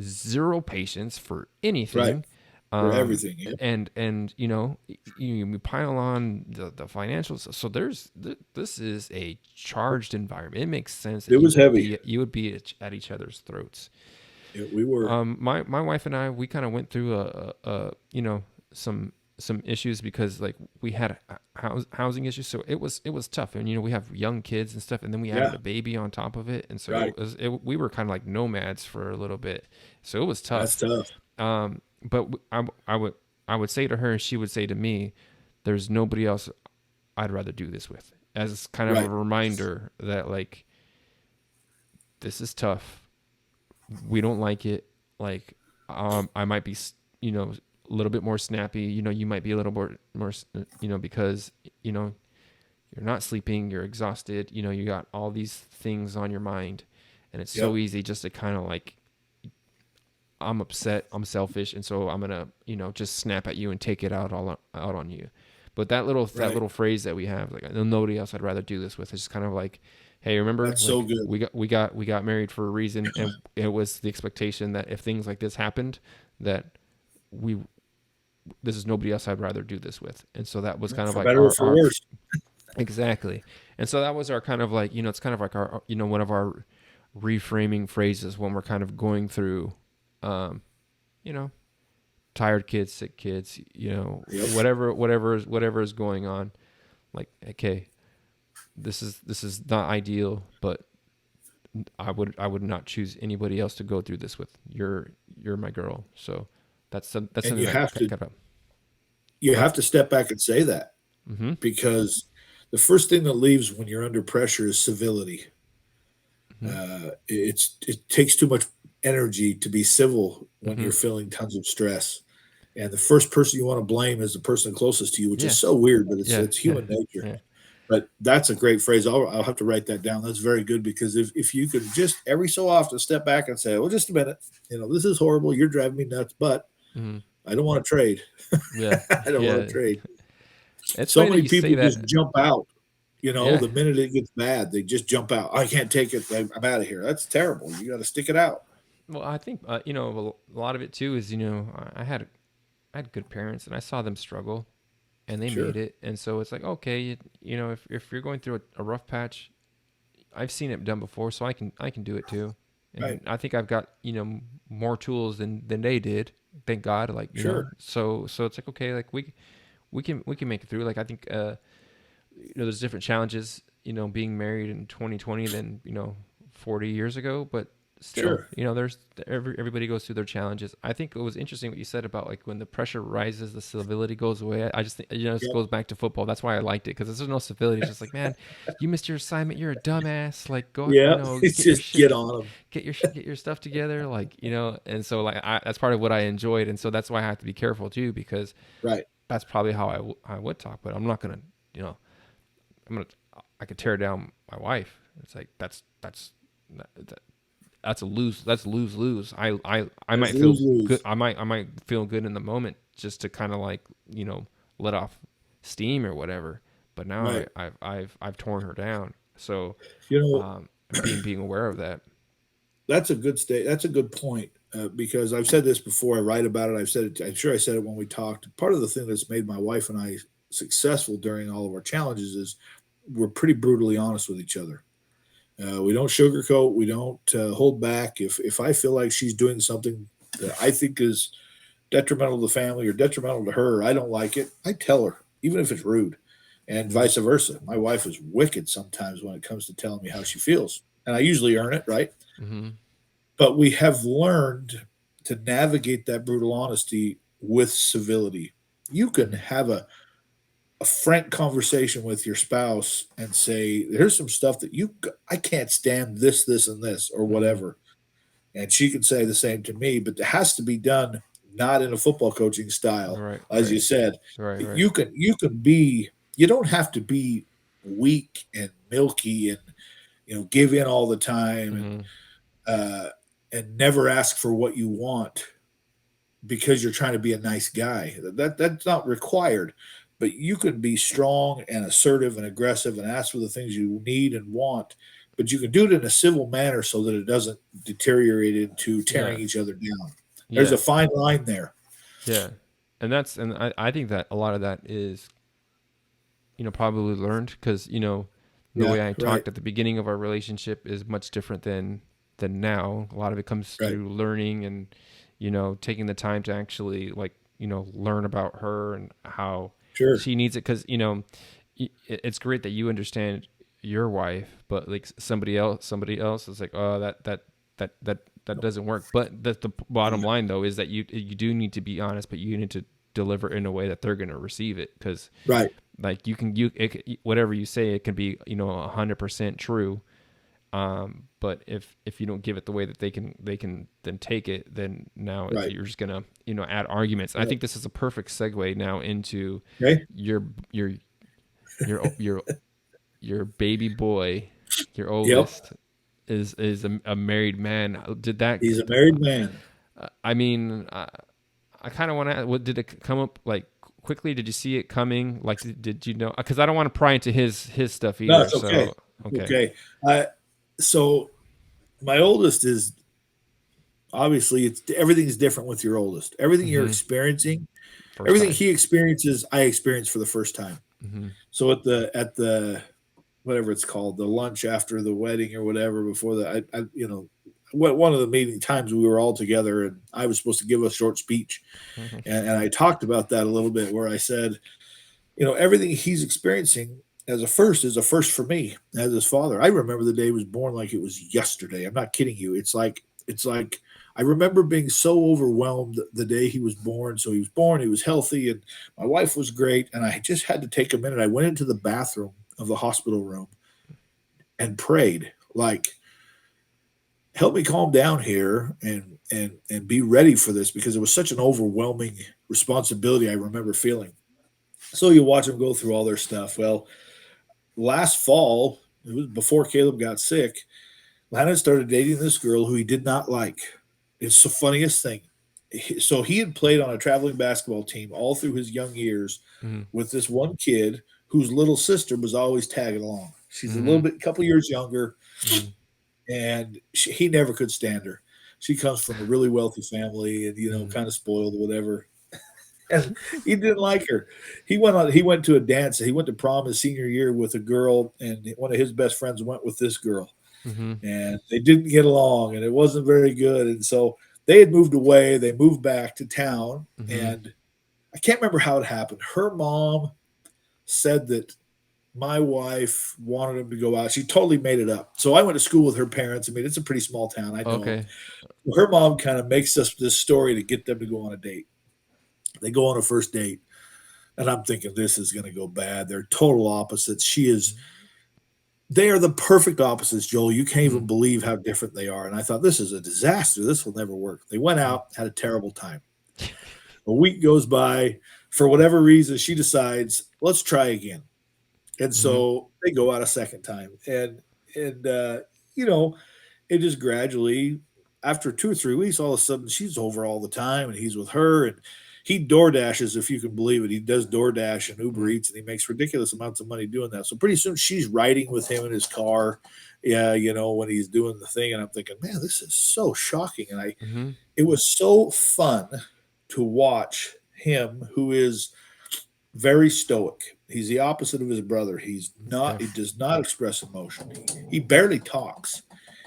Speaker 1: zero patience for
Speaker 2: Right.
Speaker 1: anything.
Speaker 2: For
Speaker 1: Um,
Speaker 2: everything. Yep.
Speaker 1: and you pile on the financials. So this is a charged environment. It makes sense that
Speaker 2: It was heavy.
Speaker 1: you would be at each other's throats.
Speaker 2: Yeah, we were.
Speaker 1: My wife and I, we kind of went through some issues because like we had housing issues, so it was tough. And we have young kids and stuff, and then we added
Speaker 2: Yeah.
Speaker 1: a baby on top of it, and so
Speaker 2: Right.
Speaker 1: we were kind of like nomads for a little bit, so it was
Speaker 2: That's
Speaker 1: tough.
Speaker 2: tough.
Speaker 1: But I would say to her, and she would say to me, "There's nobody else I'd rather do this with," as kind of a
Speaker 2: Right.
Speaker 1: reminder that like this is tough. We don't like it. Like, I might be, a little bit more snappy. You might be a little more, because, you're not sleeping, you're exhausted, you got all these things on your mind. And it's so
Speaker 2: Yep.
Speaker 1: easy just to kind of like, I'm upset, I'm selfish. And so I'm going to, just snap at you and take it out on you. But that
Speaker 2: Right.
Speaker 1: little phrase that we have, like nobody else I'd rather do this with, is just kind of like, hey, remember,
Speaker 2: That's so
Speaker 1: like
Speaker 2: good.
Speaker 1: we got married for a reason, and it was the expectation that if things like this happened, that we this is nobody else I'd rather do this with, and so that was kind of
Speaker 2: For
Speaker 1: like
Speaker 2: better or for
Speaker 1: our
Speaker 2: worse.
Speaker 1: exactly, and so that was our kind of like it's kind of like our one of our reframing phrases when we're kind of going through, um, you know, tired kids, sick kids,
Speaker 2: Yep.
Speaker 1: whatever is going on, like okay, this is not ideal, but I would not choose anybody else to go through this with. You're my girl. So that's
Speaker 2: And
Speaker 1: something
Speaker 2: you
Speaker 1: that
Speaker 2: have to
Speaker 1: kind of
Speaker 2: you
Speaker 1: go ahead.
Speaker 2: have to step back and say that
Speaker 1: Mm-hmm.
Speaker 2: because the first thing that leaves when you're under pressure is civility.
Speaker 1: Mm-hmm.
Speaker 2: It takes too much energy to be civil when
Speaker 1: Mm-hmm.
Speaker 2: you're feeling tons of stress. And the first person you want to blame is the person closest to you, which is
Speaker 1: Yeah.
Speaker 2: so weird, but it's
Speaker 1: Yeah.
Speaker 2: it's
Speaker 1: Yeah.
Speaker 2: human nature.
Speaker 1: Yeah.
Speaker 2: But that's a great phrase. I'll have to write that down. That's very good because if you could just every so often step back and say, well, just a minute, this is horrible. You're driving me nuts, but
Speaker 1: Mm-hmm.
Speaker 2: I don't want to trade.
Speaker 1: Yeah.
Speaker 2: I don't want
Speaker 1: Yeah.
Speaker 2: to trade.
Speaker 1: It's
Speaker 2: So
Speaker 1: funny that
Speaker 2: many
Speaker 1: you say
Speaker 2: people just
Speaker 1: that.
Speaker 2: jump out.
Speaker 1: Yeah.
Speaker 2: The minute it gets bad, they just jump out. I can't take it. I'm out of here. That's terrible. You got to stick it out.
Speaker 1: Well, I think a lot of it too is I had good parents and I saw them struggle and they made
Speaker 2: Sure.
Speaker 1: it, and so it's like okay, if you're going through a rough patch, I've seen it done before, so I can do it too.
Speaker 2: Right.
Speaker 1: And I think I've got more tools than they did. Thank God. Like
Speaker 2: Sure.
Speaker 1: so it's like okay, like we can make it through. Like I think there's different challenges being married in 2020 than 40 years ago, but still,
Speaker 2: Sure.
Speaker 1: there's everybody goes through their challenges. I think it was interesting what you said about like when the pressure rises, the civility goes away. I just think, this
Speaker 2: Yep.
Speaker 1: goes back to football. That's why I liked it, because there's no civility. It's just like, man, you missed your assignment. You're a dumbass. Like, go,
Speaker 2: Yeah. It's
Speaker 1: get your
Speaker 2: just
Speaker 1: shit,
Speaker 2: get on them.
Speaker 1: get your stuff together. Like, and so like that's part of what I enjoyed, and so that's why I have to be careful too, because
Speaker 2: Right.
Speaker 1: that's probably how I would talk, but I'm not gonna, you know, I'm gonna, I could tear down my wife. It's like that, that's a lose. That's lose lose. I
Speaker 2: There's
Speaker 1: might feel
Speaker 2: lose
Speaker 1: good.
Speaker 2: lose.
Speaker 1: I might feel good in the moment just to kind of like let off steam or whatever. But now
Speaker 2: Right.
Speaker 1: I've torn her down. So
Speaker 2: You know,
Speaker 1: um, being aware of that.
Speaker 2: that's a good state. That's a good point because I've said this before. I write about it. I've said it. I'm sure I said it when we talked. Part of the thing that's made my wife and I successful during all of our challenges is we're pretty brutally honest with each other. We don't sugarcoat. We don't hold back. If I feel like she's doing something that I think is detrimental to the family or detrimental to her, I don't like it, I tell her, even if it's rude, and
Speaker 1: Mm-hmm.
Speaker 2: vice versa. My wife is wicked sometimes when it comes to telling me how she feels, and I usually earn it, right?
Speaker 1: Mm-hmm.
Speaker 2: But we have learned to navigate that brutal honesty with civility. You can
Speaker 1: Mm-hmm.
Speaker 2: have a frank conversation with your spouse and say, "Here's some stuff that I can't stand this, and this, or
Speaker 1: Mm-hmm.
Speaker 2: whatever," and she can say the same to me. But it has to be done not in a football coaching style,
Speaker 1: Right.
Speaker 2: as
Speaker 1: Right.
Speaker 2: you said.
Speaker 1: Right. Right.
Speaker 2: You can be. You don't have to be weak and milky and give in all the time
Speaker 1: Mm-hmm.
Speaker 2: uh, and never ask for what you want because you're trying to be a nice guy. That's not required, but you can be strong and assertive and aggressive and ask for the things you need and want. But you can do it in a civil manner so that it doesn't deteriorate into
Speaker 1: Yeah.
Speaker 2: tearing each other down. There's
Speaker 1: Yeah.
Speaker 2: a fine line there.
Speaker 1: Yeah. And I think that a lot of that is probably learned, because the
Speaker 2: Yeah,
Speaker 1: way I
Speaker 2: right,
Speaker 1: talked at the beginning of our relationship is much different than now. A lot of it comes
Speaker 2: right.
Speaker 1: through learning and taking the time to actually like learn about her and how
Speaker 2: Sure.
Speaker 1: she needs it, because it's great that you understand your wife, but like somebody else is like, oh, that doesn't work. But the bottom
Speaker 2: Yeah,
Speaker 1: line though is that you do need to be honest, but you need to deliver in a way that they're going to receive it, because
Speaker 2: right,
Speaker 1: like whatever you say, it can be 100% true. But if you don't give it the way that they can then take it, then now
Speaker 2: right,
Speaker 1: you're just gonna add arguments. I
Speaker 2: right.
Speaker 1: think this is a perfect segue now into
Speaker 2: Okay.
Speaker 1: your your your your your baby boy, your
Speaker 2: Yep.
Speaker 1: oldest is a married man. Did that?
Speaker 2: He's a married man.
Speaker 1: I mean, I kind of want to. What did it come up like quickly? Did you see it coming? Like, did you know? Because I don't want to pry into his stuff
Speaker 2: No,
Speaker 1: either.
Speaker 2: it's okay.
Speaker 1: So
Speaker 2: It's
Speaker 1: okay.
Speaker 2: okay. So my oldest is obviously it's everything's different with your oldest. Everything you're
Speaker 1: Mm-hmm.
Speaker 2: experiencing,
Speaker 1: First
Speaker 2: everything
Speaker 1: time.
Speaker 2: he experiences, I experience for the first time.
Speaker 1: Mm-hmm.
Speaker 2: So at the whatever it's called, the lunch after the wedding or whatever before one of the meeting times we were all together and I was supposed to give a short speech and I talked about that a little bit where I said, everything he's experiencing is a first for me as his father. I remember the day he was born like it was yesterday. I'm not kidding you. It's like I remember being so overwhelmed the day he was born. So he was born, he was healthy, and my wife was great. And I just had to take a minute. I went into the bathroom of the hospital room and prayed, like, help me calm down here and be ready for this because it was such an overwhelming responsibility I remember feeling. So you watch them go through all their stuff. Well, last fall, it was before Caleb got sick, Landon started dating this girl who he did not like. It's the funniest thing. So he had played on a traveling basketball team all through his young years
Speaker 1: Mm-hmm.
Speaker 2: with this one kid whose little sister was always tagging along. She's a little
Speaker 1: Mm-hmm.
Speaker 2: bit, couple years younger,
Speaker 1: Mm-hmm.
Speaker 2: and he never could stand her. She comes from a really wealthy family and
Speaker 1: Mm-hmm.
Speaker 2: kind of spoiled, whatever. And he didn't like her. He went to a dance. He went to prom his senior year with a girl, and one of his best friends went with this girl,
Speaker 1: Mm-hmm.
Speaker 2: and they didn't get along, and it wasn't very good. And so they had moved away. They moved back to town,
Speaker 1: Mm-hmm.
Speaker 2: and I can't remember how it happened. Her mom said that my wife wanted him to go out. She totally made it up. So I went to school with her parents. I mean, it's a pretty small town. I know them.
Speaker 1: Okay.
Speaker 2: Her mom kind of makes us this story to get them to go on a date. They go on a first date, and I'm thinking this is going to go bad. They're total opposites. She is. They are the perfect opposites, Joel. You can't
Speaker 1: Mm-hmm.
Speaker 2: even believe how different they are. And I thought this is a disaster. This will never work. They went
Speaker 1: Mm-hmm.
Speaker 2: out, had a terrible time. A week goes by. For whatever reason, she decides, let's try again. And
Speaker 1: Mm-hmm.
Speaker 2: so they go out a second time. And you know, it just gradually, after 2 or 3 weeks, all of a sudden she's over all the time and he's with her. And he door dashes, if you can believe it. He does DoorDash and Uber
Speaker 1: Mm-hmm.
Speaker 2: Eats, and he makes ridiculous amounts of money doing that. So pretty soon she's riding with him in his car, yeah, when he's doing the thing. And I'm thinking, man, this is so shocking. And
Speaker 1: Mm-hmm.
Speaker 2: it was so fun to watch him, who is very stoic. He's the opposite of his brother.
Speaker 1: Okay.
Speaker 2: He does not express emotion. He barely talks.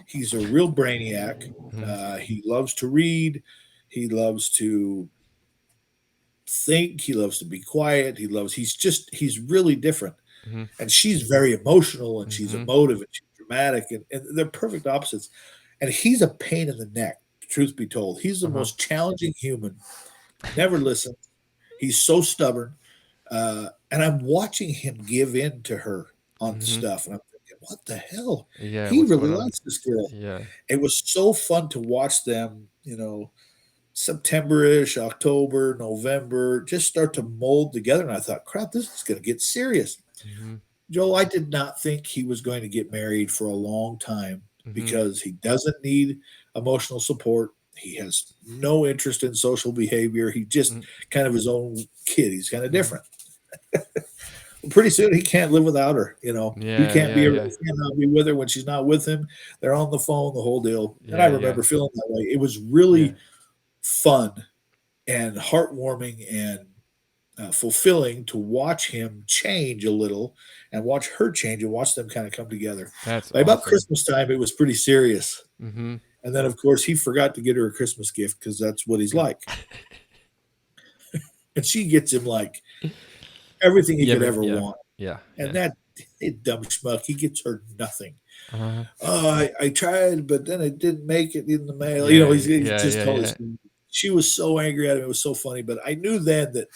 Speaker 2: He's a real brainiac.
Speaker 1: Mm-hmm.
Speaker 2: He loves to read. He loves to think. He loves to be quiet. He's really different.
Speaker 1: Mm-hmm.
Speaker 2: And she's very emotional and she's
Speaker 1: Mm-hmm.
Speaker 2: emotive and she's dramatic, and they're perfect opposites. And he's a pain in the neck, truth be told. He's the
Speaker 1: Uh-huh.
Speaker 2: most challenging human, never listens. He's so stubborn. And I'm watching him give in to her on
Speaker 1: Mm-hmm.
Speaker 2: stuff. And I'm thinking, what the hell?
Speaker 1: Yeah.
Speaker 2: He
Speaker 1: What's
Speaker 2: really
Speaker 1: going on?
Speaker 2: likes this girl.
Speaker 1: Yeah.
Speaker 2: It was so fun to watch them, September-ish, October, November, just start to mold together. And I thought, crap, this is going to get serious.
Speaker 1: Mm-hmm.
Speaker 2: Joel, I did not think he was going to get married for a long time
Speaker 1: Mm-hmm.
Speaker 2: because he doesn't need emotional support. He has no interest in social behavior. He just kind of his own kid. He's kind of
Speaker 1: Mm-hmm.
Speaker 2: different. Pretty soon he can't live without her. He
Speaker 1: Yeah.
Speaker 2: can't
Speaker 1: Yeah.
Speaker 2: be
Speaker 1: Yeah.
Speaker 2: he cannot be with her when she's not with him. They're on the phone, the whole deal. And I
Speaker 1: Yeah. Yeah.
Speaker 2: remember feeling that way. It was
Speaker 1: Yeah.
Speaker 2: really fun and heartwarming and fulfilling to watch him change a little and watch her change and watch them kind of come together.
Speaker 1: That's
Speaker 2: By about
Speaker 1: awesome.
Speaker 2: Christmas time, it was pretty serious.
Speaker 1: Mm-hmm.
Speaker 2: And then, of course, he forgot to get her a Christmas gift because that's what he's like. And she gets him like everything he
Speaker 1: Yeah.
Speaker 2: could ever
Speaker 1: Yeah.
Speaker 2: want.
Speaker 1: Yeah.
Speaker 2: And
Speaker 1: Yeah.
Speaker 2: that dumb schmuck, he gets her nothing.
Speaker 1: Uh-huh.
Speaker 2: Oh, I tried, but then it didn't make it in the mail.
Speaker 1: Yeah.
Speaker 2: He's
Speaker 1: Yeah.
Speaker 2: just
Speaker 1: Yeah.
Speaker 2: totally.
Speaker 1: Yeah.
Speaker 2: She was so angry at him. It was so funny. But I knew then that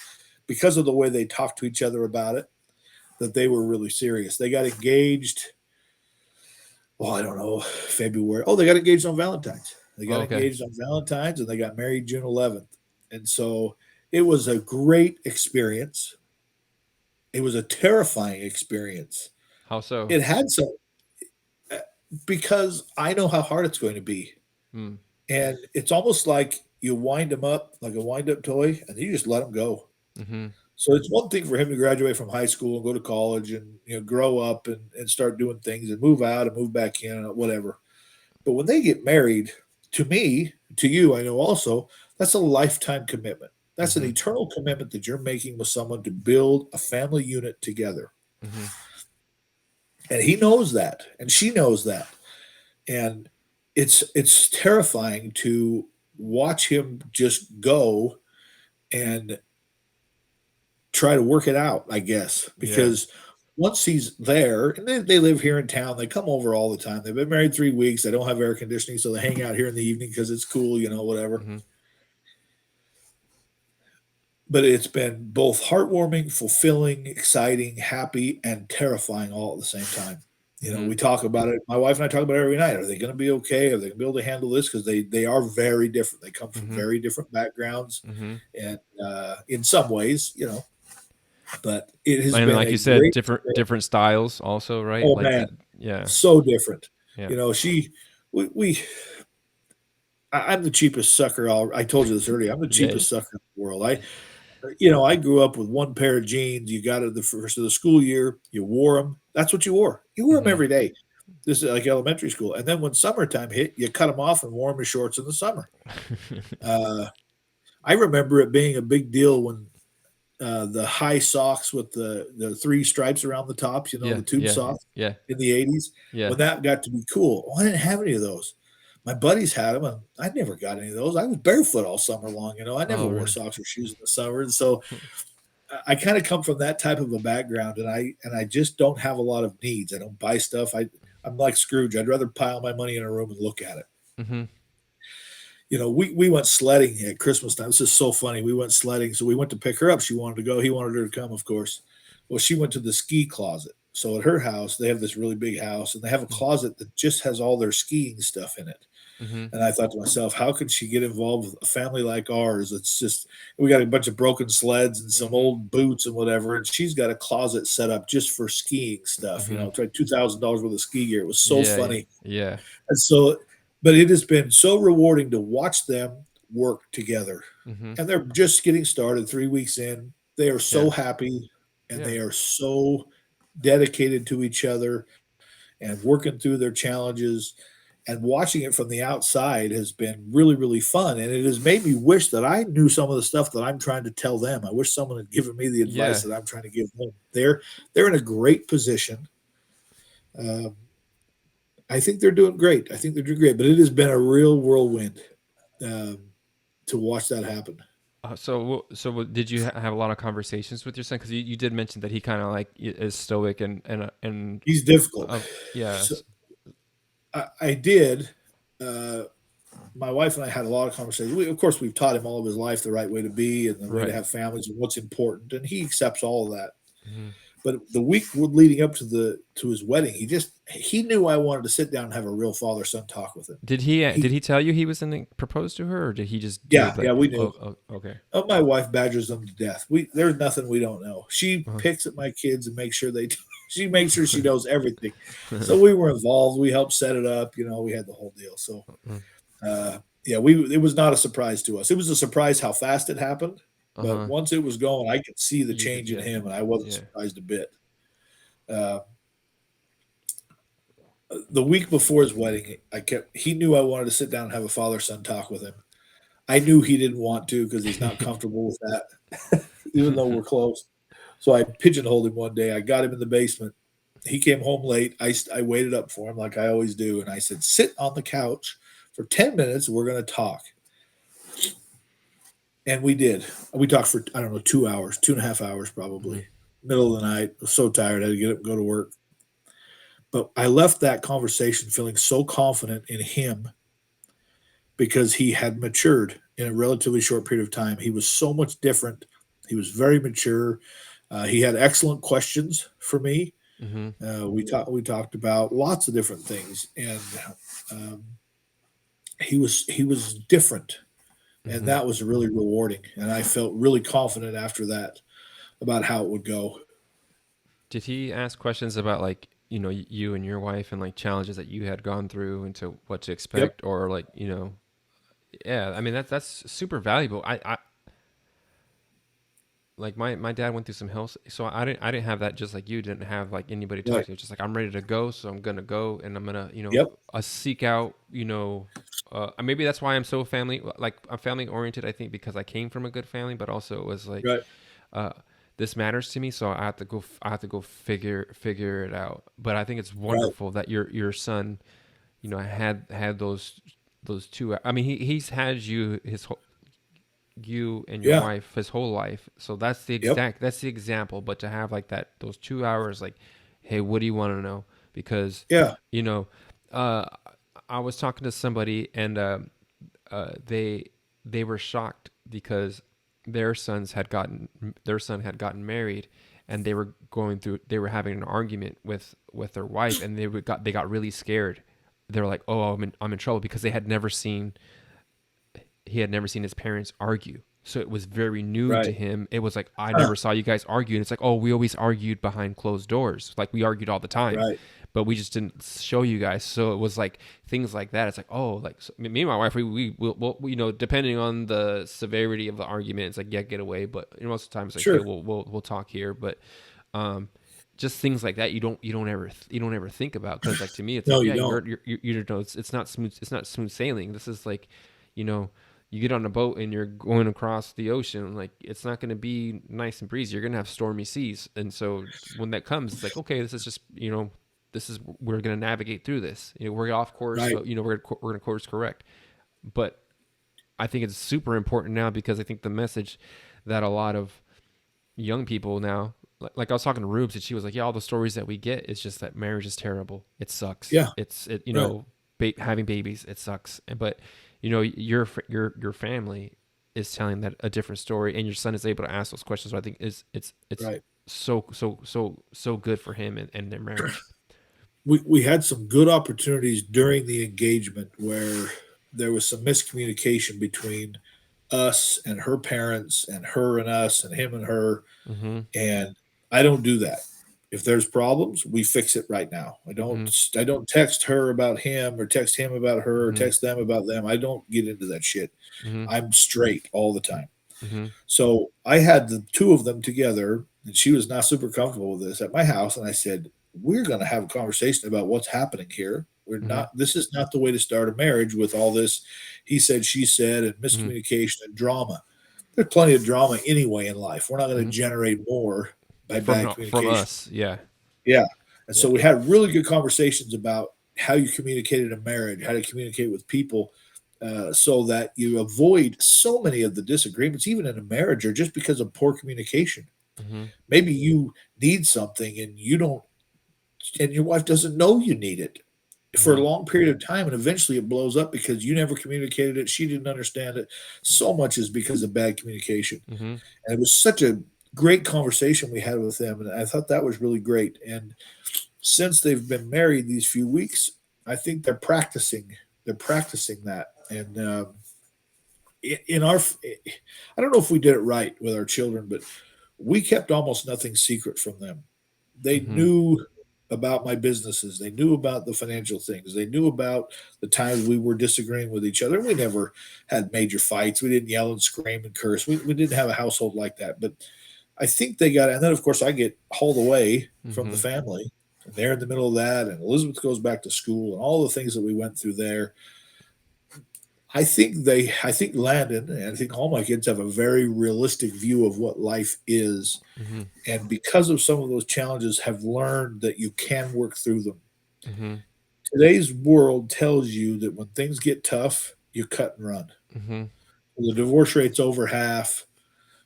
Speaker 2: because of the way they talked to each other about it, that they were really serious. They got engaged. Well, I don't know, February. Oh, they got engaged on Valentine's. They got
Speaker 1: Oh, okay.
Speaker 2: engaged on Valentine's and they got married June 11th. And so it was a great experience. It was a terrifying experience.
Speaker 1: How so?
Speaker 2: It had some, uh, because I know how hard it's going to be.
Speaker 1: Mm.
Speaker 2: And it's almost like you wind them up like a wind up toy and you just let them go.
Speaker 1: Mm-hmm.
Speaker 2: So it's one thing for him to graduate from high school and go to college and grow up and start doing things and move out and move back in, whatever. But when they get married, to me, to you, I know also, that's a lifetime commitment. That's an
Speaker 1: Mm-hmm.
Speaker 2: eternal commitment that you're making with someone to build a family unit together.
Speaker 1: Mm-hmm.
Speaker 2: And he knows that, and she knows that. And it's terrifying to watch him just go and try to work it out, I guess,
Speaker 1: Yeah.
Speaker 2: because once he's there, and they live here in town, they come over all the time. They've been married 3 weeks. They don't have air conditioning, so they hang out here in the evening because it's cool, whatever.
Speaker 1: Mm-hmm.
Speaker 2: But it's been both heartwarming, fulfilling, exciting, happy, and terrifying all at the same time.
Speaker 1: Mm-hmm.
Speaker 2: We talk about it. My wife and I talk about it every night. Are they going to be okay? Are they going to be able to handle this? Because they are very different. They come from
Speaker 1: Mm-hmm.
Speaker 2: very different backgrounds,
Speaker 1: Mm-hmm.
Speaker 2: and in some ways, But it has
Speaker 1: And
Speaker 2: been
Speaker 1: like
Speaker 2: a
Speaker 1: you said,
Speaker 2: great
Speaker 1: different styles also, right?
Speaker 2: Oh
Speaker 1: Like
Speaker 2: man,
Speaker 1: that. Yeah.
Speaker 2: so different.
Speaker 1: Yeah.
Speaker 2: She, we I'm the cheapest sucker. I told you this earlier. I'm the
Speaker 1: Yeah.
Speaker 2: cheapest sucker in the world. I grew up with one pair of jeans. You got it the first of the school year. You wore them. That's what you wore. You wore them
Speaker 1: Mm-hmm.
Speaker 2: every day. This is like elementary school. And then when summertime hit, you cut them off and wore them as shorts in the summer. Uh, I remember it being a big deal when the high socks with the three stripes around the tops,
Speaker 1: Yeah.
Speaker 2: the tube
Speaker 1: Yeah.
Speaker 2: socks
Speaker 1: Yeah.
Speaker 2: in the 80s,
Speaker 1: Yeah.
Speaker 2: when that got to be cool. Oh, I didn't have any of those. My buddies had them, and I never got any of those. I was barefoot all summer long. I never
Speaker 1: Oh,
Speaker 2: wore
Speaker 1: really?
Speaker 2: socks or shoes in the summer. And so I kind of come from that type of a background, and I just don't have a lot of needs. I don't buy stuff. I'm like Scrooge. I'd rather pile my money in a room and look at it.
Speaker 1: Mm-hmm.
Speaker 2: We went sledding at Christmas time. This is so funny. We went sledding, so we went to pick her up. She wanted to go. He wanted her to come, of course. Well, she went to the ski closet. So at her house, they have this really big house, and they have a closet that just has all their skiing stuff in it.
Speaker 1: Mm-hmm.
Speaker 2: And I thought to myself, how could she get involved with a family like ours? It's just we got a bunch of broken sleds and some
Speaker 1: Mm-hmm.
Speaker 2: old boots and whatever, and she's got a closet set up just for skiing stuff.
Speaker 1: Mm-hmm.
Speaker 2: It's like $2,000 worth of ski gear. It was so
Speaker 1: Yeah, yeah,
Speaker 2: funny,
Speaker 1: yeah.
Speaker 2: and so, but it has been so rewarding to watch them work together,
Speaker 1: Mm-hmm.
Speaker 2: and they're just getting started. 3 weeks in, they are
Speaker 1: Yeah,
Speaker 2: so happy, and
Speaker 1: yeah,
Speaker 2: they are so dedicated to each other and working through their challenges, and watching it from the outside has been really really fun, and it has made me wish that I knew some of the stuff that I'm trying to tell them. I wish someone had given me the advice
Speaker 1: yeah.
Speaker 2: that I'm trying to give them. They're in a great position. um, I think they're doing great. I think they're doing great, but it has been a real whirlwind, um, to watch that happen.
Speaker 1: Did you have a lot of conversations with your son? Because you did mention that he kind of like is stoic and
Speaker 2: He's difficult.
Speaker 1: yeah.
Speaker 2: So I did. uh, my wife and I had a lot of conversations. Of course, we've taught him all of his life the right way to be and the way to
Speaker 1: Right.
Speaker 2: have families and what's important, and he accepts all of that.
Speaker 1: Mm-hmm.
Speaker 2: But the week leading up to his wedding, he knew I wanted to sit down and have a real father son talk with him.
Speaker 1: Did
Speaker 2: He
Speaker 1: he tell you he was going to propose to her, or did he just do
Speaker 2: Yeah,
Speaker 1: it
Speaker 2: yeah,
Speaker 1: like,
Speaker 2: we knew.
Speaker 1: okay?
Speaker 2: My wife badgers them to death. There's nothing we don't know. She
Speaker 1: Uh-huh.
Speaker 2: picks at my kids and makes sure they. She makes sure she knows everything. So we were involved. We helped set it up. We had the whole deal. So yeah, we it was not a surprise to us. It was a surprise how fast it happened, but
Speaker 1: Uh-huh.
Speaker 2: once it was going, I could see the
Speaker 1: You could,
Speaker 2: change in
Speaker 1: yeah,
Speaker 2: him, and I wasn't
Speaker 1: yeah.
Speaker 2: surprised a bit. Uh, the week before his wedding, he knew I wanted to sit down and have a father son talk with him. I knew he didn't want to because he's not comfortable with that, even though we're close. So I pigeonholed him one day. I got him in the basement. He came home late. I waited up for him like I always do, and I said, "Sit on the couch for 10 minutes. We're going to talk." And we did. We talked for, I don't know, 2 hours, 2.5 hours
Speaker 1: Mm-hmm.
Speaker 2: probably. Middle of the night. I was so tired. I had to get up and go to work. But I left that conversation feeling so confident in him because he had matured in a relatively short period of time. He was so much different. He was very mature. He had excellent questions for me.
Speaker 1: Mm-hmm.
Speaker 2: We talked about lots of different things, and um, he was different, and
Speaker 1: Mm-hmm.
Speaker 2: that was really rewarding. And I felt really confident after that about how it would go.
Speaker 1: Did he ask questions about like, you and your wife and like challenges that you had gone through and to what to
Speaker 2: Yep.
Speaker 1: expect, or like, yeah, I mean that's super valuable. I like my dad went through some health, so I didn't have that, just like you didn't have like anybody talk
Speaker 2: Right.
Speaker 1: to you. It's just like I'm ready to go, so I'm gonna go, and I'm gonna
Speaker 2: Yep.
Speaker 1: seek out, maybe that's why I'm so family, like I'm family oriented. I think because I came from a good family, but also it was like,
Speaker 2: Right.
Speaker 1: uh, this matters to me, so I have to go figure it out. But I think it's
Speaker 2: Right.
Speaker 1: wonderful that your son, had those two. I mean, he's had you and your
Speaker 2: Yeah.
Speaker 1: wife his whole life. So
Speaker 2: Yep.
Speaker 1: that's the example. But to have like that, those 2 hours, like, hey, what do you want to know? Because,
Speaker 2: Yeah.
Speaker 1: you know, uh, I was talking to somebody, and they were shocked because their son had gotten married, and they were having an argument with their wife, and they got really scared. They were like, oh, I'm in trouble, because he had never seen his parents argue. So it was very new to
Speaker 2: Right.
Speaker 1: him. It was like, I
Speaker 2: Huh.
Speaker 1: never saw you guys argue. And it's like, oh, we always argued behind closed doors. Like, we argued all the time,
Speaker 2: Right.
Speaker 1: but we just didn't show you guys. So it was like things like that. It's like, oh, like, so me and my wife, we'll, depending on the severity of the argument, it's like, yeah, get away. But most of the time it's like, hey,
Speaker 2: Sure.
Speaker 1: we'll talk here. But, um, just things like that you don't ever think about, because like to me it's
Speaker 2: No,
Speaker 1: like,
Speaker 2: you
Speaker 1: yeah,
Speaker 2: don't.
Speaker 1: it's not smooth sailing. This is like, you know you get on a boat and you're going across the ocean, like it's not going to be nice and breezy. You're going to have stormy seas. And so when that comes, it's like, okay, this is just, we're going to navigate through this. We're off course,
Speaker 2: Right.
Speaker 1: so we're going to course correct. But I think it's super important now, because I think the message that a lot of young people now. Like I was talking to Rubes, and she was like, "Yeah, all the stories that we get, it's just that marriage is terrible. It sucks.
Speaker 2: Yeah,
Speaker 1: It
Speaker 2: right,
Speaker 1: having babies, it sucks." But your family is telling that a different story, and your son is able to ask those questions. So I think is it's
Speaker 2: right.
Speaker 1: so good for him and their marriage.
Speaker 2: We had some good opportunities during the engagement where there was some miscommunication between us and her parents and her and us and him and her.
Speaker 1: Mm-hmm.
Speaker 2: And I don't do that. If there's problems, we fix it right now.
Speaker 1: Mm-hmm.
Speaker 2: I don't text her about him or text him about her or
Speaker 1: Mm-hmm.
Speaker 2: text them about them. I don't get into that shit.
Speaker 1: Mm-hmm.
Speaker 2: I'm straight all the time.
Speaker 1: Mm-hmm.
Speaker 2: So I had the two of them together, and she was not super comfortable with this at my house. And I said, "We're going to have a conversation about what's happening here. We're
Speaker 1: Mm-hmm.
Speaker 2: not. This is not the way to start a marriage with all this he said, she said, and
Speaker 1: Mm-hmm.
Speaker 2: miscommunication and drama. There's plenty of drama anyway in life. We're not going to
Speaker 1: Mm-hmm.
Speaker 2: generate more by bad
Speaker 1: From
Speaker 2: communication."
Speaker 1: us, yeah,
Speaker 2: Yeah. And
Speaker 1: yeah.
Speaker 2: so we had really good conversations about how you communicate in a marriage, how to communicate with people, so that you avoid so many of the disagreements, even in a marriage, or just because of poor communication.
Speaker 1: Mm-hmm.
Speaker 2: Maybe you need something and you don't, and your wife doesn't know you need it for
Speaker 1: Mm-hmm.
Speaker 2: a long period of time. And eventually it blows up because you never communicated it. She didn't understand it. So much is because of bad communication.
Speaker 1: Mm-hmm.
Speaker 2: And it was such a great conversation we had with them. And I thought that was really great. And since they've been married these few weeks, I think they're practicing that. And in our, I don't know if we did it right with our children, but we kept almost nothing secret from them. They
Speaker 1: Mm-hmm.
Speaker 2: knew about my businesses. They knew about the financial things. They knew about the times we were disagreeing with each other. We never had major fights. We didn't yell and scream and curse. We didn't have a household like that. But I think they got, and then of course I get hauled away from the
Speaker 1: Mm-hmm.
Speaker 2: family. And they're in the middle of that, and Elizabeth goes back to school, and all the things that we went through there. I think Landon and I think all my kids have a very realistic view of what life is,
Speaker 1: Mm-hmm.
Speaker 2: and because of some of those challenges, have learned that you can work through them.
Speaker 1: Mm-hmm.
Speaker 2: Today's world tells you that when things get tough, you cut and run.
Speaker 1: Mm-hmm.
Speaker 2: The divorce rate's over half.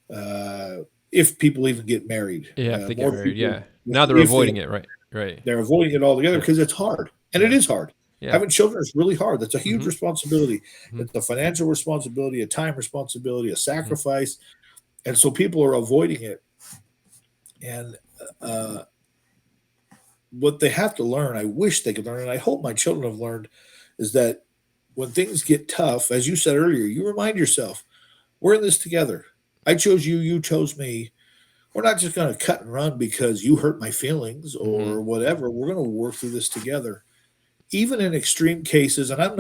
Speaker 2: Uh, if people even get married,
Speaker 1: Yeah, if they get
Speaker 2: more
Speaker 1: married,
Speaker 2: people,
Speaker 1: yeah. Now they're
Speaker 2: if they
Speaker 1: avoiding it, right? Right.
Speaker 2: they're avoiding it altogether
Speaker 1: Yeah.
Speaker 2: because it's hard, and it
Speaker 1: Yeah.
Speaker 2: is hard.
Speaker 1: Yeah.
Speaker 2: Having children is really hard. That's a huge
Speaker 1: Mm-hmm.
Speaker 2: responsibility.
Speaker 1: Mm-hmm.
Speaker 2: It's a financial responsibility, a time responsibility, a
Speaker 1: Mm-hmm.
Speaker 2: sacrifice, and so people are avoiding it. And uh, what they have to learn, I wish they could learn, and I hope my children have learned, is that when things get tough, as you said earlier, you remind yourself, we're in this together. I chose you, you chose me. We're not just going to cut and run because you hurt my feelings
Speaker 1: Mm-hmm.
Speaker 2: or whatever. We're going to work through this together. Even in extreme cases, and I'm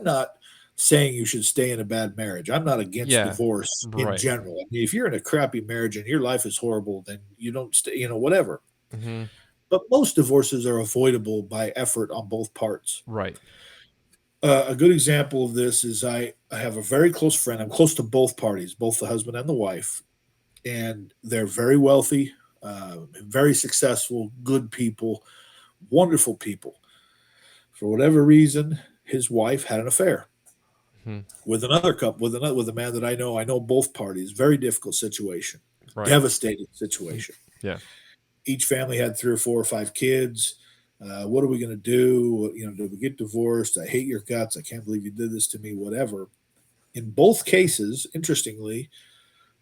Speaker 2: not saying you should stay in a bad marriage. I'm not against
Speaker 1: Yeah.
Speaker 2: divorce in
Speaker 1: Right.
Speaker 2: general. I mean, if you're in a crappy marriage and your life is horrible, then you don't stay, whatever.
Speaker 1: Mm-hmm.
Speaker 2: But most divorces are avoidable by effort on both parts.
Speaker 1: Right.
Speaker 2: A good example of this is I have a very close friend. I'm close to both parties, both the husband and the wife, and they're very wealthy, very successful, good people, wonderful people. For whatever reason, his wife had an affair
Speaker 1: Mm-hmm.
Speaker 2: with another couple, with a man that I know. I know both parties. Very difficult situation,
Speaker 1: Right.
Speaker 2: devastating situation.
Speaker 1: Yeah.
Speaker 2: Each family had 3 or 4 or 5 kids. What are we going to do? Do we get divorced? I hate your guts. I can't believe you did this to me. Whatever. In both cases, interestingly,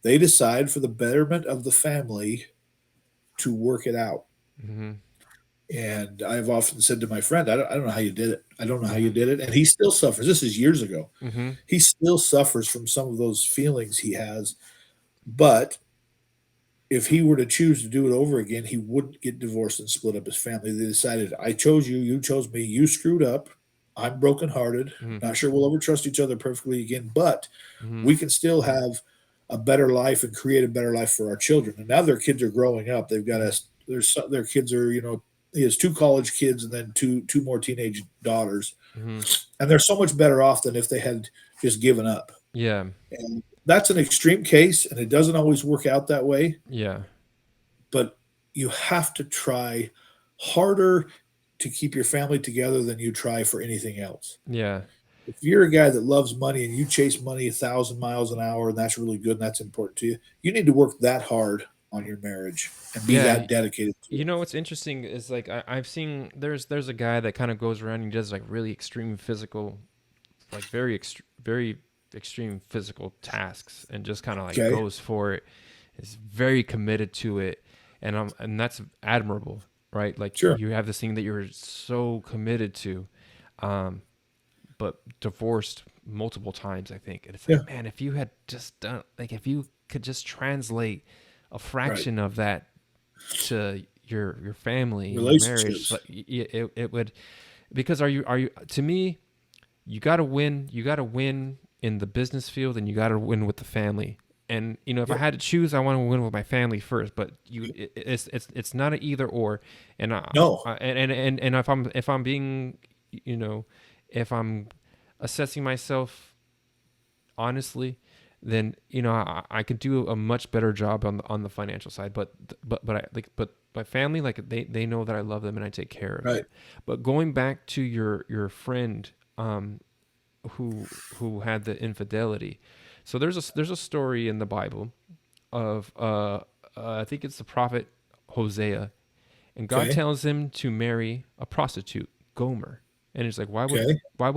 Speaker 2: they decide for the betterment of the family to work it out.
Speaker 1: Mm-hmm.
Speaker 2: And I've often said to my friend, I don't know how you did it. I don't know how you
Speaker 1: Mm-hmm.
Speaker 2: did it. And he still suffers. This is years ago.
Speaker 1: Mm-hmm.
Speaker 2: He still suffers from some of those feelings he has. But if he were to choose to do it over again, he wouldn't get divorced and split up his family. They decided, I chose you, you chose me, you screwed up. I'm brokenhearted.
Speaker 1: Mm-hmm.
Speaker 2: Not sure we'll ever trust each other perfectly again, but
Speaker 1: Mm-hmm.
Speaker 2: we can still have a better life and create a better life for our children. And now their kids are growing up. They've got us. Their kids are, he has 2 college kids and then two more teenage daughters,
Speaker 1: Mm-hmm.
Speaker 2: and they're so much better off than if they had just given up.
Speaker 1: Yeah.
Speaker 2: And that's an extreme case, and it doesn't always work out that way.
Speaker 1: Yeah.
Speaker 2: But you have to try harder to keep your family together than you try for anything else.
Speaker 1: Yeah.
Speaker 2: If you're a guy that loves money and you chase money 1,000 miles an hour, and that's really good and that's important to you, you need to work that hard on your marriage and be
Speaker 1: Yeah,
Speaker 2: that dedicated to
Speaker 1: you
Speaker 2: it.
Speaker 1: know what's interesting is like I've seen there's a guy that kind of goes around and does like really extreme physical, like very extreme physical tasks and just kind of like
Speaker 2: Okay.
Speaker 1: goes for it. Is very committed to it, and that's admirable, right? Like
Speaker 2: Sure.
Speaker 1: you have this thing that you're so committed to, um, but divorced multiple times, I think. And it's
Speaker 2: Yeah.
Speaker 1: like, man, if you had just done, like, if you could just translate a
Speaker 2: Right.
Speaker 1: fraction of that to your family and your marriage,
Speaker 2: Relationships.
Speaker 1: like it would, because are you to me, you got to win in the business field and you got to win with the family. And if I
Speaker 2: Yep.
Speaker 1: had to choose, I want to win with my family first. But
Speaker 2: Yep.
Speaker 1: it's not an either or. And
Speaker 2: No.
Speaker 1: and if I'm being, you know, if I'm assessing myself honestly, then I could do a much better job on the financial side. But my family, like they know that I love them and I take care of them.
Speaker 2: Right.
Speaker 1: But going back to your friend, who had the infidelity. So there's a story in the Bible of I think it's the prophet Hosea, and God
Speaker 2: Okay.
Speaker 1: tells him to marry a prostitute, Gomer, and it's like
Speaker 2: Okay. Why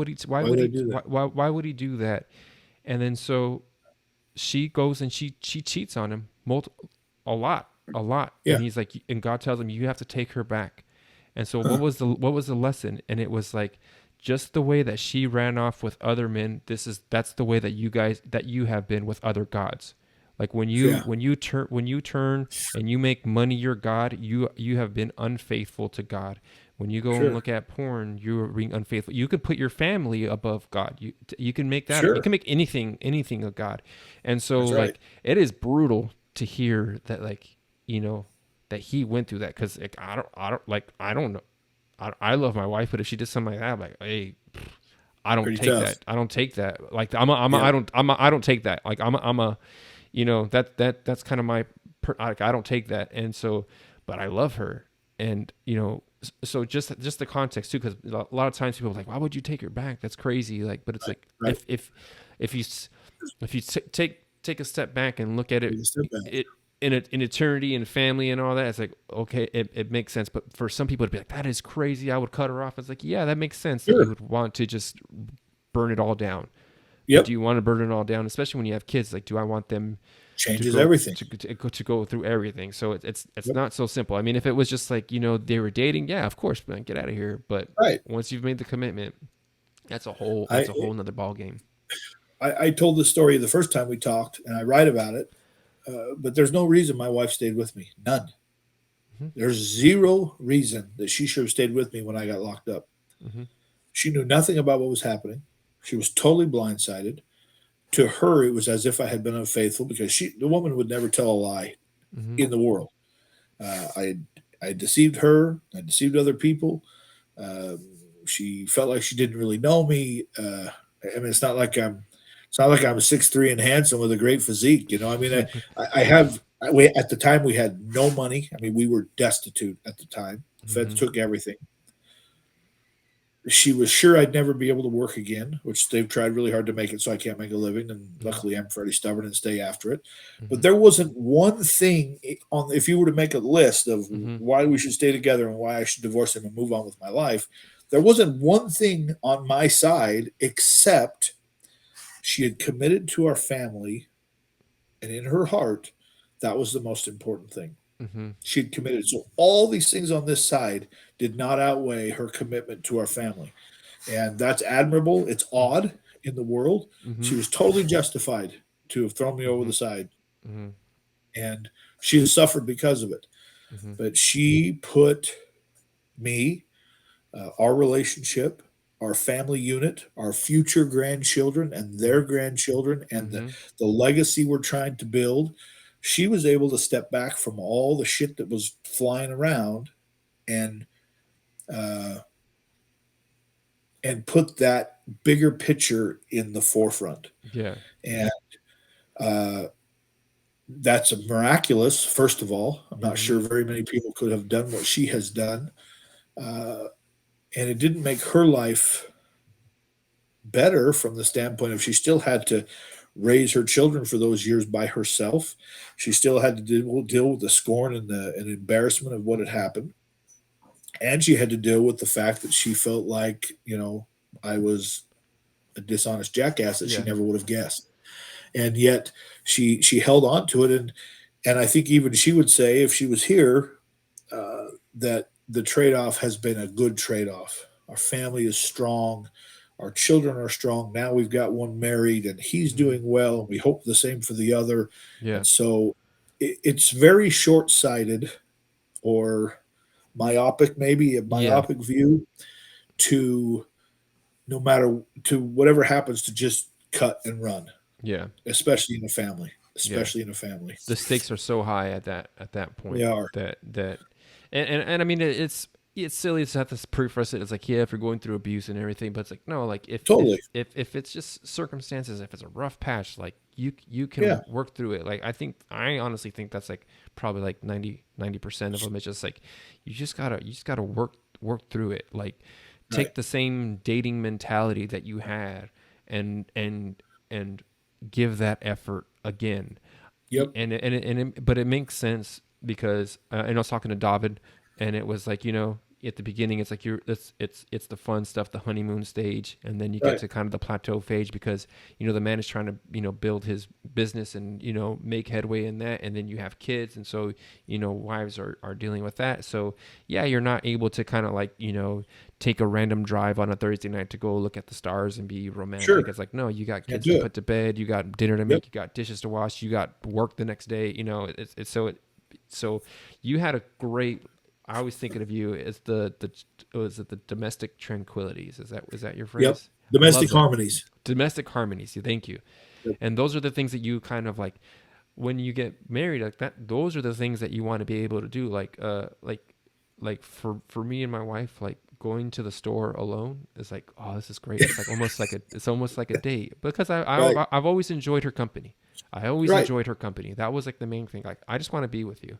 Speaker 2: would they do that?
Speaker 1: why would he do that? And then so she goes and she cheats on him a lot,
Speaker 2: Yeah.
Speaker 1: and he's like, and God tells him you have to take her back. And so
Speaker 2: Huh.
Speaker 1: what was the lesson? And it was like, just the way that she ran off with other men, that's the way that you have been with other gods. Like
Speaker 2: Yeah.
Speaker 1: when you turn and you make money your god, you have been unfaithful to God. When you go and
Speaker 2: Sure.
Speaker 1: look at porn, you're being unfaithful. You can put your family above God. You can make that. You
Speaker 2: Sure.
Speaker 1: can make anything a god. And so
Speaker 2: That's right.
Speaker 1: like it is brutal to hear that, like, you know that he went through that, because like I don't know. I love my wife, but if she did something like that, I'm like, hey, I don't
Speaker 2: Pretty
Speaker 1: take
Speaker 2: tough.
Speaker 1: that. I don't take that. Like
Speaker 2: Yeah.
Speaker 1: I don't take that. Like I'm a that's kind of my like, I don't take that. And so, but I love her. And so just the context too, because a lot of times people are like, why would you take her back? That's crazy. Like, but it's
Speaker 2: Right.
Speaker 1: like,
Speaker 2: Right.
Speaker 1: if you if you take a step back and look at
Speaker 2: Take a step back.
Speaker 1: it in eternity and family and all that, it's like, okay, it makes sense. But for some people to be like, that is crazy, I would cut her off. It's like, yeah, that makes sense that you
Speaker 2: Sure.
Speaker 1: would want to just burn it all down. But do
Speaker 2: Yep.
Speaker 1: you want to burn it all down, especially when you have kids? Like, do I want them to
Speaker 2: Changes
Speaker 1: go
Speaker 2: everything.
Speaker 1: to go through everything? So it's
Speaker 2: Yep.
Speaker 1: not so simple. I mean, if it was just like, they were dating, yeah, of course, man, get out of here. But
Speaker 2: Right.
Speaker 1: once you've made the commitment,
Speaker 2: I,
Speaker 1: that's a whole nother ball game.
Speaker 2: I told this story the first time we talked, and I write about it. But there's no reason my wife stayed with me. None.
Speaker 1: Hmm.
Speaker 2: There's zero reason that she should have stayed with me when I got locked up.
Speaker 1: Hmm.
Speaker 2: She knew nothing about what was happening. She was totally blindsided. To her, it was as if I had been unfaithful because the woman would never tell a lie
Speaker 1: Hmm.
Speaker 2: in the world. I I deceived her. I deceived other people. Um, she felt like she didn't really know me. I mean, it's not like I'm 6'3" and handsome with a great physique. I mean, I have. We at the time we had no money. I mean, we were destitute at the time. The feds
Speaker 1: Hmm.
Speaker 2: took everything. She was sure I'd never be able to work again, which they've tried really hard to make it so I can't make a living. And
Speaker 1: Hmm.
Speaker 2: luckily, I'm fairly stubborn and stay after it. But
Speaker 1: Hmm.
Speaker 2: there wasn't one thing on, if you were to make a list of
Speaker 1: Hmm.
Speaker 2: why we should stay together and why I should divorce him and move on with my life, there wasn't one thing on my side except she had committed to our family, and in her heart, that was the most important thing.
Speaker 1: Hmm.
Speaker 2: She had committed. So all these things on this side did not outweigh her commitment to our family. And that's admirable. It's odd in the world.
Speaker 1: Hmm.
Speaker 2: She was totally justified to have thrown me over
Speaker 1: Hmm.
Speaker 2: the side,
Speaker 1: Hmm.
Speaker 2: and she has suffered because of it.
Speaker 1: Hmm.
Speaker 2: But she put me, our relationship, our family unit, our future grandchildren and their grandchildren, and the,
Speaker 1: Hmm.
Speaker 2: the legacy we're trying to build. She was able to step back from all the shit that was flying around and uh, and put that bigger picture in the forefront.
Speaker 1: Yeah.
Speaker 2: And uh, that's a miraculous. First of all, I'm not
Speaker 1: Hmm.
Speaker 2: sure very many people could have done what she has done, uh, and it didn't make her life better from the standpoint of she still had to raise her children for those years by herself. She still had to deal with the scorn and the and embarrassment of what had happened, and she had to deal with the fact that she felt like, I was a dishonest jackass that she
Speaker 1: Yeah.
Speaker 2: never would have guessed. And yet she held on to it, and I think even she would say if she was here, that the trade-off has been a good trade-off. Our family is strong, our children are strong. Now we've got one married and he's
Speaker 1: Hmm.
Speaker 2: doing well, and we hope the same for the other.
Speaker 1: Yeah.
Speaker 2: And so it's very short-sighted, or myopic, maybe a
Speaker 1: Yeah.
Speaker 2: myopic view, to no matter to whatever happens, to just cut and run,
Speaker 1: Yeah.
Speaker 2: especially in a family,
Speaker 1: Yeah.
Speaker 2: especially in a family.
Speaker 1: The stakes are so high at that
Speaker 2: They
Speaker 1: point
Speaker 2: are.
Speaker 1: that and I mean it's silly to have to preface it. It's like, yeah, if you're going through abuse and everything, but it's like, no, like
Speaker 2: Totally.
Speaker 1: if it's just circumstances, if it's a rough patch, like you
Speaker 2: Yeah.
Speaker 1: can work through it. Like I honestly think that's like probably like 90% of them. It's just like you just gotta work through it. Like
Speaker 2: Right.
Speaker 1: take the same dating mentality that you had and give that effort again.
Speaker 2: Yep.
Speaker 1: But it makes sense because and I was talking to David, and it was like, at the beginning it's like it's the fun stuff, the honeymoon stage, and then you get
Speaker 2: Right.
Speaker 1: to kind of the plateau phase because the man is trying to build his business and make headway in that, and then you have kids, and so wives are dealing with that. So yeah, you're not able to kind of like take a random drive on a Thursday night to go look at the stars and be romantic.
Speaker 2: Sure.
Speaker 1: It's like, no, you got
Speaker 2: Can't
Speaker 1: kids to
Speaker 2: do it.
Speaker 1: put to bed, you got dinner to
Speaker 2: Yep.
Speaker 1: make, you got dishes to wash, you got work the next day. So you had a great. I always think of you as the was it the domestic tranquilities? Is that your
Speaker 2: Yep.
Speaker 1: phrase? I love
Speaker 2: Domestic
Speaker 1: that.
Speaker 2: harmonies.
Speaker 1: Domestic harmonies. Thank you.
Speaker 2: Yep.
Speaker 1: And those are the things that you kind of like when you get married, like that. Those are the things that you want to be able to do. Like for me and my wife, like going to the store alone is like, oh, this is great. It's almost like a date because
Speaker 2: Right.
Speaker 1: I've always enjoyed her company. I always
Speaker 2: Right.
Speaker 1: enjoyed her company. That was like the main thing. Like I just want to be with you.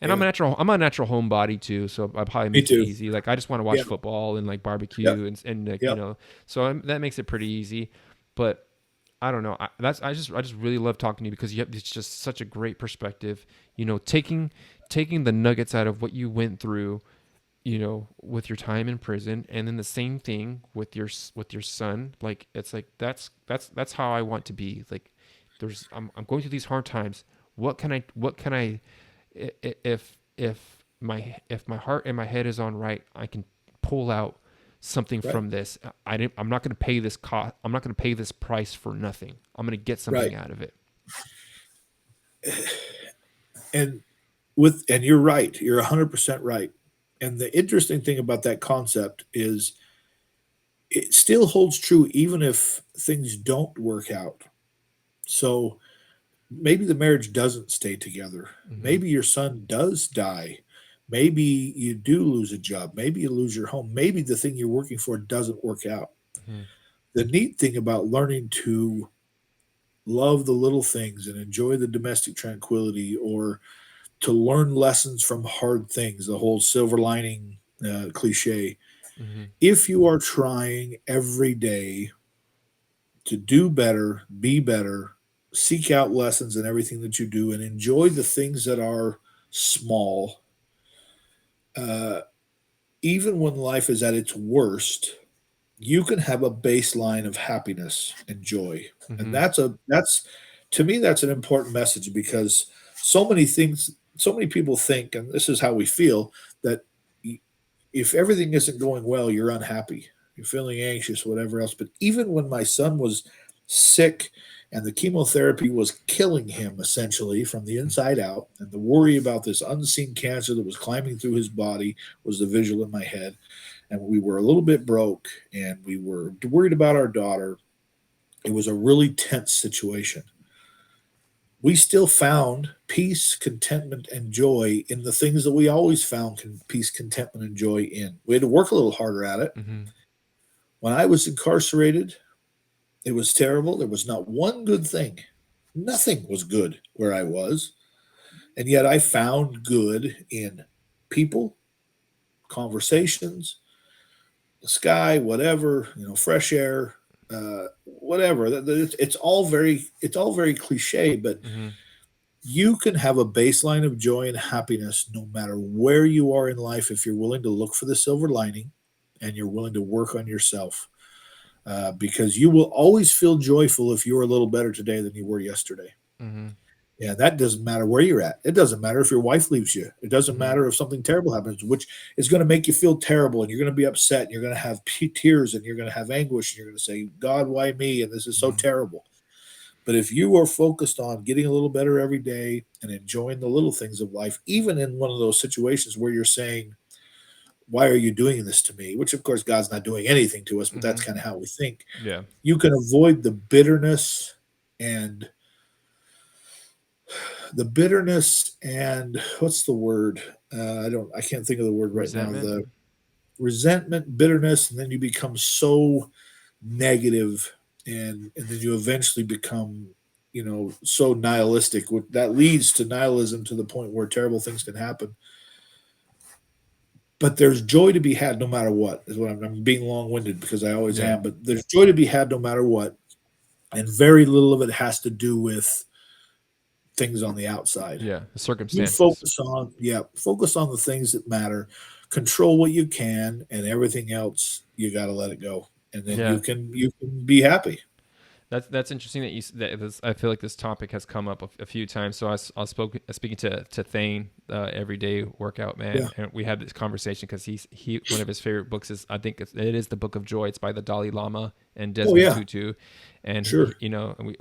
Speaker 1: And
Speaker 2: Yeah.
Speaker 1: I'm a natural homebody too, so it probably
Speaker 2: Me
Speaker 1: makes it
Speaker 2: too.
Speaker 1: easy. Like I just want to watch
Speaker 2: Yeah.
Speaker 1: football and like
Speaker 2: Yep.
Speaker 1: barbecue and like,
Speaker 2: Yep.
Speaker 1: so that makes it pretty easy. But I don't know. I just really love talking to you because you have it's just such a great perspective. Taking the nuggets out of what you went through, with your time in prison, and then the same thing with your son. Like it's like that's how I want to be. Like I'm going through these hard times. What can I if my heart and my head is on right, I can pull out something
Speaker 2: Right.
Speaker 1: from this. I'm not going to pay this cost. I'm not going to pay this price for nothing. I'm going to get
Speaker 2: Right.
Speaker 1: something out of it.
Speaker 2: And and you're right. You're 100% right. And the interesting thing about that concept is it still holds true even if things don't work out. So maybe the marriage doesn't stay together.
Speaker 1: Mm-hmm.
Speaker 2: Maybe your son does die. Maybe you do lose a job. Maybe you lose your home. Maybe the thing you're working for doesn't work out.
Speaker 1: Mm-hmm.
Speaker 2: The neat thing about learning to love the little things and enjoy the domestic tranquility, or to learn lessons from hard things, the whole silver lining cliche.
Speaker 1: Mm-hmm.
Speaker 2: If you are trying every day to do better, be better, seek out lessons in everything that you do, and enjoy the things that are small, uh, even when life is at its worst, you can have a baseline of happiness and joy. And
Speaker 1: Mm-hmm.
Speaker 2: that's to me, that's an important message, because so many things, so many people think, and this is how we feel, that if everything isn't going well, you're unhappy, you're feeling anxious, whatever else. But even when my son was sick and the chemotherapy was killing him essentially from the inside out, and the worry about this unseen cancer that was climbing through his body was the visual in my head, and we were a little bit broke and we were worried about our daughter, it was a really tense situation. We still found peace, contentment, and joy in the things that we always found peace, contentment, and joy in. We had to work a little harder at it.
Speaker 1: Mm-hmm.
Speaker 2: When I was incarcerated, it was terrible. There was not one good thing. Nothing was good where I was. And yet I found good in people, conversations, the sky, whatever, fresh air, whatever. It's all very cliche, but
Speaker 1: Mm-hmm.
Speaker 2: you can have a baseline of joy and happiness no matter where you are in life if you're willing to look for the silver lining and you're willing to work on yourself. Because you will always feel joyful if you're a little better today than you were yesterday.
Speaker 1: Mm-hmm.
Speaker 2: Yeah, that doesn't matter where you're at. It doesn't matter if your wife leaves you. It doesn't
Speaker 1: Mm-hmm.
Speaker 2: matter if something terrible happens, which is going to make you feel terrible, and you're going to be upset, and you're going to have tears, and you're going to have anguish, and you're going to say, "God, why me?" And this is so
Speaker 1: Mm-hmm.
Speaker 2: terrible. But if you are focused on getting a little better every day and enjoying the little things of life, even in one of those situations where you're saying, "Why are you doing this to me?" Which, of course, God's not doing anything to us, but
Speaker 1: Mm-hmm.
Speaker 2: that's kind of how we think.
Speaker 1: Yeah.
Speaker 2: You can avoid and what's the word? I can't think of the word right now.
Speaker 1: Resentment.
Speaker 2: The resentment, bitterness, and then you become so negative, and then you eventually become, so nihilistic. That leads to nihilism to the point where terrible things can happen. But there's joy to be had no matter what. Is what I'm being long winded because I always
Speaker 1: Yeah.
Speaker 2: am. But there's joy to be had no matter what, and very little of it has to do with things on the outside.
Speaker 1: Yeah. The
Speaker 2: You
Speaker 1: circumstances.
Speaker 2: focus on the things that matter, control what you can, and everything else you got to let it go, and then
Speaker 1: Yeah.
Speaker 2: you can be happy.
Speaker 1: That's interesting that that this, I feel like this topic has come up a few times. So I spoke speaking to Thane, everyday workout man,
Speaker 2: Yeah.
Speaker 1: and we had this conversation because he one of his favorite books is, I think it is the Book of Joy. It's by the Dalai Lama and
Speaker 2: Oh
Speaker 1: Desmond
Speaker 2: yeah.
Speaker 1: Tutu, and
Speaker 2: Sure.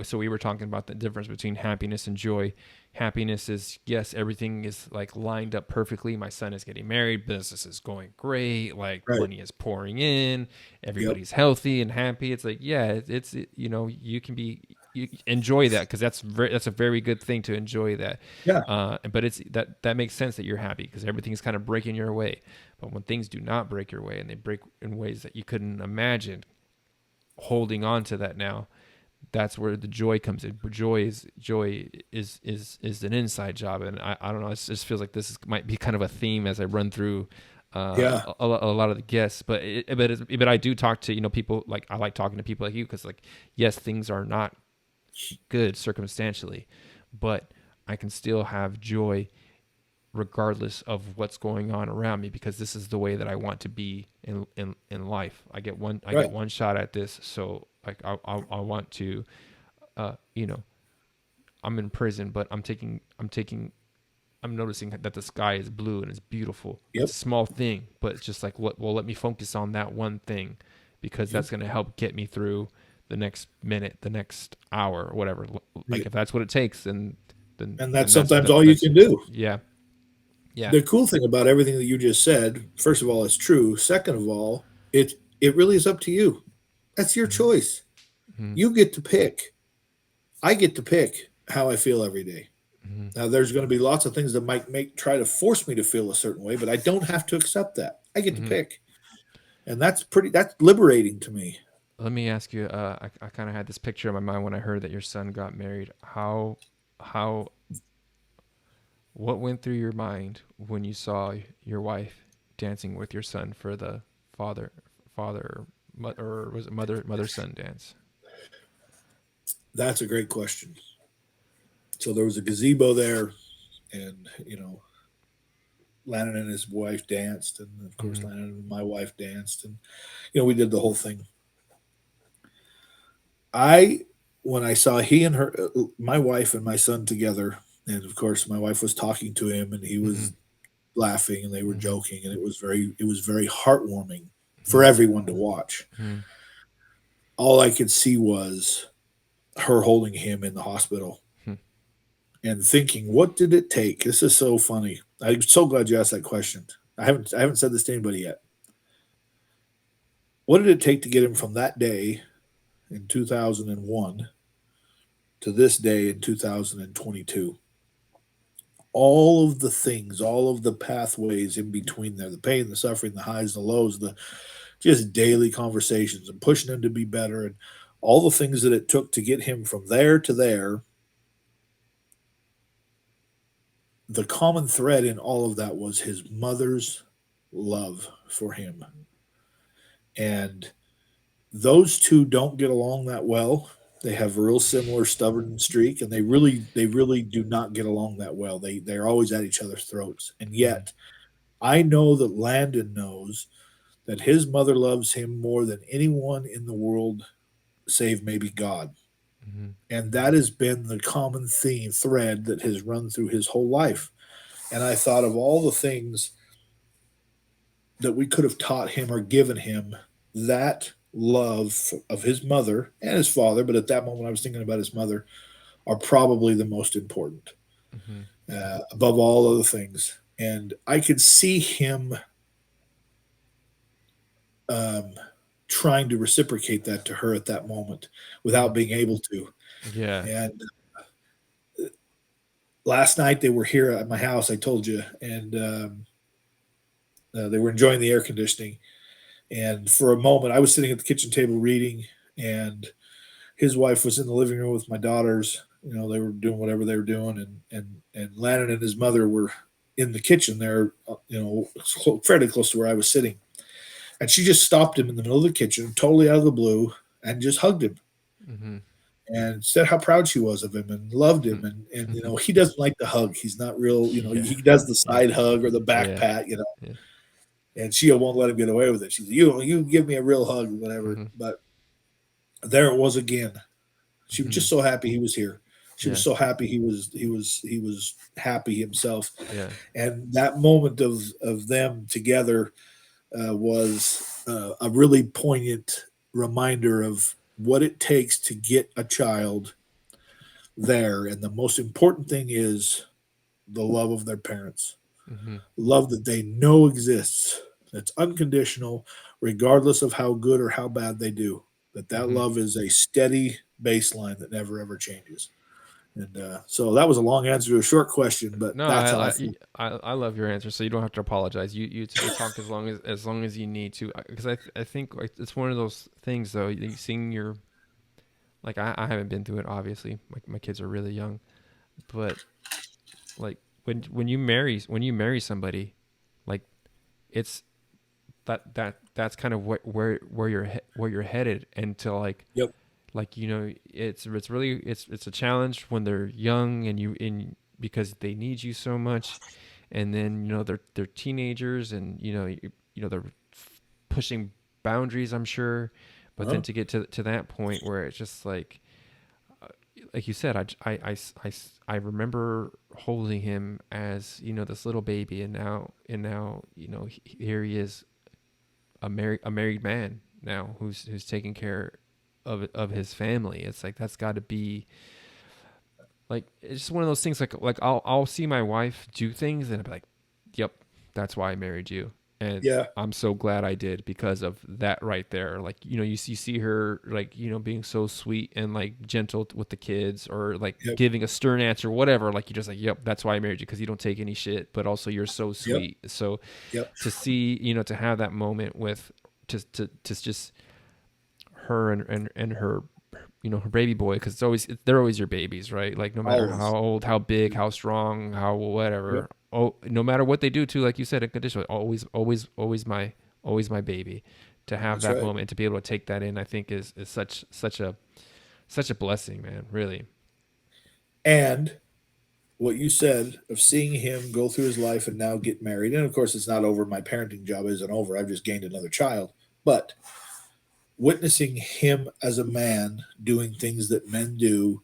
Speaker 1: so we were talking about the difference between happiness and joy. Happiness is, yes, everything is like lined up perfectly. My son is getting married, business is going great, like
Speaker 2: Right.
Speaker 1: money is pouring in,
Speaker 2: Yep.
Speaker 1: everybody's healthy and happy. It's like, yeah, you can be, you enjoy that because that's a very good thing to enjoy that.
Speaker 2: Yeah.
Speaker 1: But it's that makes sense that you're happy because everything's kind of breaking your way. But when things do not break your way and they break in ways that you couldn't imagine, holding on to that now, that's where the joy comes in. Joy is an inside job, and I don't know. It just feels like might be kind of a theme as I run through
Speaker 2: Yeah.
Speaker 1: a lot of the guests. But I do talk to people, like I like talking to people like you because, like, yes, things are not good circumstantially, but I can still have joy regardless of what's going on around me because this is the way that I want to be in life. I
Speaker 2: Right.
Speaker 1: get one shot at this, so like I want to, uh, you know, I'm in prison, but I'm noticing that the sky is blue and it's beautiful. It's
Speaker 2: Yep.
Speaker 1: a small thing, but it's just like, what? Well, let me focus on that one thing because
Speaker 2: Yep.
Speaker 1: that's going to help get me through the next minute, the next hour, or whatever. Like
Speaker 2: Right.
Speaker 1: if that's what it takes,
Speaker 2: And that's
Speaker 1: that's
Speaker 2: sometimes all you can do.
Speaker 1: yeah, yeah.
Speaker 2: The cool thing about everything that you just said, first of all, is true. Second of all, it really is up to you. That's your
Speaker 1: Mm-hmm.
Speaker 2: choice.
Speaker 1: Mm-hmm.
Speaker 2: You get to pick. I get to pick how I feel every day.
Speaker 1: Mm-hmm.
Speaker 2: Now, there's going to be lots of things that might try to force me to feel a certain way, but I don't have to accept that. I get to
Speaker 1: Mm-hmm.
Speaker 2: pick, and that's liberating to me.
Speaker 1: Let me ask you. I kind of had this picture in my mind when I heard that your son got married. How What went through your mind when you saw your wife dancing with your son for the father, or was it mother son dance?
Speaker 2: That's a great question. So there was a gazebo there, and Lannon and his wife danced, and of course
Speaker 1: Mm-hmm.
Speaker 2: Lannon and my wife danced, and we did the whole thing. I When I saw he and her, my wife and my son together, and of course my wife was talking to him, and he
Speaker 1: Mm-hmm.
Speaker 2: was laughing, and they were
Speaker 1: Mm-hmm.
Speaker 2: joking, and it was very heartwarming for everyone to watch.
Speaker 1: Mm-hmm.
Speaker 2: All I could see was her holding him in the hospital and thinking, what did it take? This is so funny. I'm so glad you asked that question. I haven't said this to anybody yet. What did it take to get him from that day in 2001 to this day in 2022? All of the things, all of the pathways in between there, the pain, the suffering, the highs, the lows, the just daily conversations and pushing him to be better, and all the things that it took to get him from there to there. The common thread in all of that was his mother's love for him. And those two don't get along that well. They have a real similar stubborn streak, and they really do not get along that well. They're always at each other's throats. And
Speaker 1: Mm-hmm.
Speaker 2: yet, I know that Landon knows that his mother loves him more than anyone in the world, save maybe God.
Speaker 1: Mm-hmm.
Speaker 2: And that has been the common theme thread that has run through his whole life. And I thought of all the things that we could have taught him or given him, that love of his mother and his father, but at that moment I was thinking about his mother, are probably the most important,
Speaker 1: Mm-hmm.
Speaker 2: above all other things. And I could see him um, trying to reciprocate that to her at that moment
Speaker 1: Mm-hmm.
Speaker 2: without being able to.
Speaker 1: Yeah.
Speaker 2: And last night they were here at my house, I told you, and they were enjoying the air conditioning. And for a moment, I was sitting at the kitchen table reading, and his wife was in the living room with my daughters. You know, they were doing whatever they were doing, and Landon and his mother were in the kitchen there. Fairly close to where I was sitting, and she just stopped him in the middle of the kitchen, totally out of the blue, and just hugged him
Speaker 1: Mm-hmm.
Speaker 2: and said how proud she was of him and loved him. And he doesn't like the hug. He's not real.
Speaker 1: Yeah.
Speaker 2: He does the
Speaker 1: Yeah.
Speaker 2: side hug or the back
Speaker 1: Yeah.
Speaker 2: pat.
Speaker 1: Yeah.
Speaker 2: And she won't let him get away with it. She's like, you give me a real hug, whatever.
Speaker 1: Mm-hmm.
Speaker 2: But there it was again. She was
Speaker 1: Mm-hmm.
Speaker 2: just so happy he was here. She was
Speaker 1: Yeah.
Speaker 2: so happy he was happy himself.
Speaker 1: Yeah.
Speaker 2: And that moment of them together was a really poignant reminder of what it takes to get a child there. And the most important thing is the love of their parents,
Speaker 1: Mm-hmm.
Speaker 2: love that they know exists. That's unconditional, regardless of how good or how bad they do. That
Speaker 1: Mm-hmm.
Speaker 2: love is a steady baseline that never ever changes. And so that was a long answer to a short question, but
Speaker 1: No,
Speaker 2: that's how I feel.
Speaker 1: I love your answer, so you don't have to apologize. You talk as long as you need to, because I think like it's one of those things though. You seeing your like I haven't been through it obviously. My kids are really young, but like when you marry somebody, like it's that's kind of where where you're headed, and to
Speaker 2: Yep.
Speaker 1: it's really it's a challenge when they're young and because they need you so much, and then they're teenagers, and they're pushing boundaries, I'm sure, but then
Speaker 2: Uh-huh.
Speaker 1: to get to that point where it's just like you said, I remember holding him as this little baby, and now here he is, a married man now, who's taking care of his family. It's like that's got to be like, it's just one of those things. Like I'll see my wife do things, and I'll be like, "Yep, that's why I married you," and
Speaker 2: Yeah.
Speaker 1: I'm so glad I did because of that right there. Like you see her, like being so sweet and like gentle with the kids, or like
Speaker 2: Yep.
Speaker 1: giving a stern answer, whatever. Like you're just like, "Yep, that's why I married you, because you don't take any shit, but also you're so
Speaker 2: Yep.
Speaker 1: sweet." So
Speaker 2: Yep.
Speaker 1: to see, to have that moment with to just her and her, her baby boy, because they're always your babies, right? Like no matter how
Speaker 2: Always.
Speaker 1: old, how big, how strong, how
Speaker 2: Yep.
Speaker 1: whatever. Oh, no matter what they do too, like you said, unconditionally, always my baby. To have
Speaker 2: That's
Speaker 1: that
Speaker 2: right.
Speaker 1: moment, to be able to take that in, I think is such a blessing, man. Really.
Speaker 2: And what you said of seeing him go through his life and now get married, and of course it's not over. My parenting job isn't over. I've just gained another child. But witnessing him as a man doing things that men do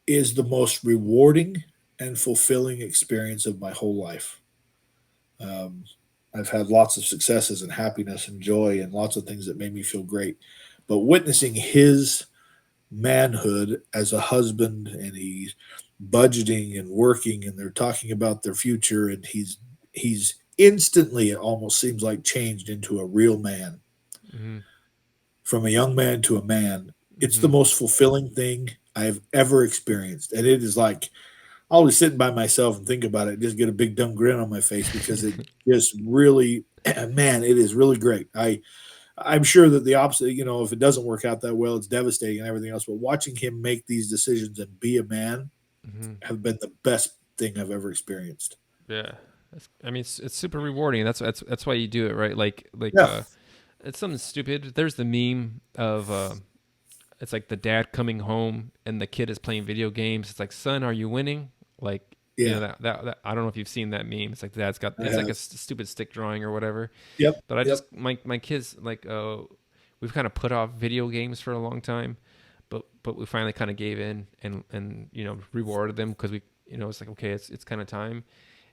Speaker 2: is the most rewarding and fulfilling experience of my whole life. Um, I've had lots of successes and happiness and joy and lots of things that made me feel great. But witnessing his manhood as a husband, and he's budgeting and working, and they're talking about their future, and he's instantly, it almost seems like, changed into a real man,
Speaker 1: Mm-hmm.
Speaker 2: from a young man to a man. It's the
Speaker 1: Mm-hmm.
Speaker 2: most fulfilling thing I've ever experienced. And it is like, I'll be sitting by myself and think about it, and just get a big dumb grin on my face, because it just really, man, it is really great. I'm sure that the opposite, if it doesn't work out that well, it's devastating and everything else. But watching him make these decisions and be a man
Speaker 1: Mm-hmm.
Speaker 2: have been the best thing I've ever experienced.
Speaker 1: Yeah. I mean, it's super rewarding. That's why you do it, right? Like
Speaker 2: Yeah.
Speaker 1: It's something stupid. There's the meme of it's like the dad coming home and the kid is playing video games. It's like, son, are you winning? Like, you know
Speaker 2: Yeah,
Speaker 1: that I don't know if you've seen that meme. It's like the dad's got
Speaker 2: I
Speaker 1: it's like a
Speaker 2: have.
Speaker 1: stupid stick drawing or whatever.
Speaker 2: Yep,
Speaker 1: But I
Speaker 2: yep.
Speaker 1: just my kids like we've kind of put off video games for a long time, but we finally kind of gave in and rewarded them because we it's like okay it's kind of time.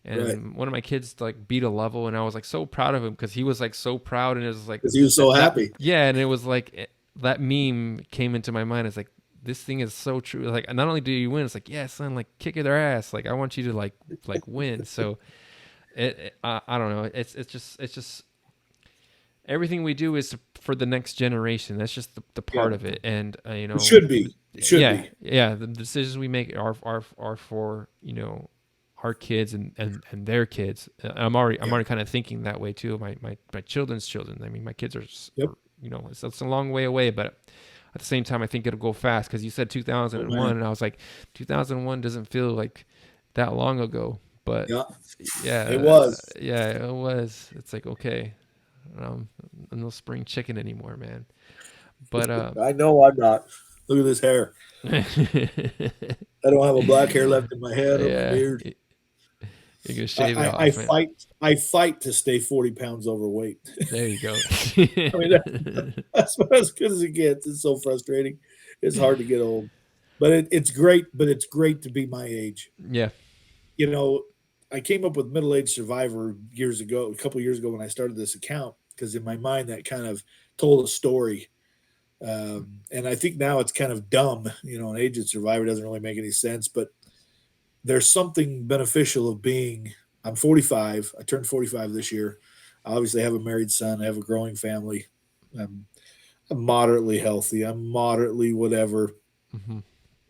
Speaker 2: Right.
Speaker 1: And one of my kids like beat a level, and I was like so proud of him because he was like so proud, and it was like
Speaker 2: Because he was so
Speaker 1: that
Speaker 2: happy.
Speaker 1: yeah, and it was like that meme came into my mind. It's like this thing is so true. Like not only do you win, it's like yeah, son, like kick their ass. Like I want you to like win. So I don't know. It's just everything we do is for the next generation. That's just the
Speaker 2: Yeah,
Speaker 1: part of it. And
Speaker 2: it should be. It should
Speaker 1: yeah,
Speaker 2: be.
Speaker 1: yeah, the decisions we make are for our kids and their kids. I'm
Speaker 2: Yeah.
Speaker 1: already kind of thinking that way too. My children's children. I mean, my kids
Speaker 2: Yep.
Speaker 1: are it's a long way away, but at the same time, I think it'll go fast because you said
Speaker 2: Oh
Speaker 1: 2001,
Speaker 2: man.
Speaker 1: and I was like, 2001 doesn't feel like that long ago, but
Speaker 2: Yeah, it
Speaker 1: yeah,
Speaker 2: was.
Speaker 1: yeah, it was. It's like okay, um, no spring chicken anymore, man. But
Speaker 2: I know I'm not. Look at this hair.
Speaker 1: yeah,
Speaker 2: I don't have a black hair left in my head or my beard.
Speaker 1: you can
Speaker 2: I,
Speaker 1: shave it
Speaker 2: I
Speaker 1: off, man.
Speaker 2: fight. I fight to stay 40 pounds overweight.
Speaker 1: There you go.
Speaker 2: I mean, that's about as good as it gets. It's so frustrating. It's hard to get old, but it's great. But it's great to be my age.
Speaker 1: Yeah.
Speaker 2: You know, I came up with middle age survivor years ago, a couple years ago when I started this account, because in my mind that kind of told a story. And I think now it's kind of dumb. You know, an aged survivor doesn't really make any sense, but there's something beneficial of being. I'm 45. I turned 45 this year. I obviously have a married son. I have a growing family. I'm, I'm moderately healthy. I'm moderately whatever.
Speaker 1: Hmm.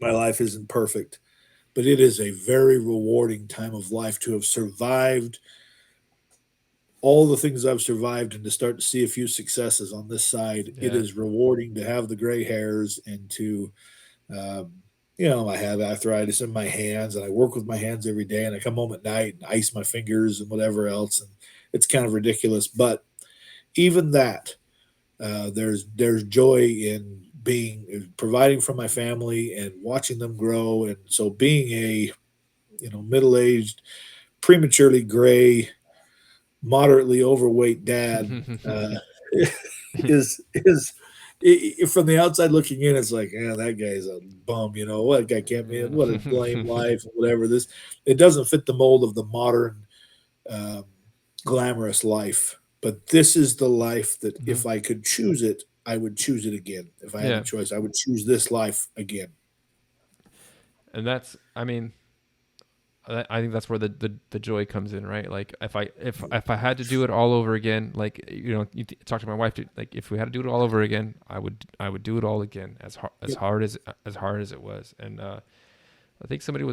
Speaker 2: My life isn't perfect, but it is a very rewarding time of life to have survived all the things I've survived and to start to see a few successes on this side. It
Speaker 1: Yeah.
Speaker 2: is rewarding to have the gray hairs and to, um, I have arthritis in my hands and I work with my hands every day and I come home at night and ice my fingers and whatever else. And it's kind of ridiculous. But even that, there's joy in being providing for my family and watching them grow. And so being a, middle aged, prematurely gray, moderately overweight dad from the outside looking in, it's like, yeah, that guy's a bum. What guy can't be, what a lame life, whatever. This it doesn't fit the mold of the modern um, glamorous life. But this is the life that
Speaker 1: Hmm.
Speaker 2: if I could choose it, I would choose it again. If I had a
Speaker 1: Yeah.
Speaker 2: choice, I would choose this life again.
Speaker 1: And that's, I mean, I think that's where the joy comes in, right? Like if I had to do it all over again, like talk to my wife, like if we had to do it all over again, I would do it all again
Speaker 2: Yep.
Speaker 1: as hard as it was. And I think somebody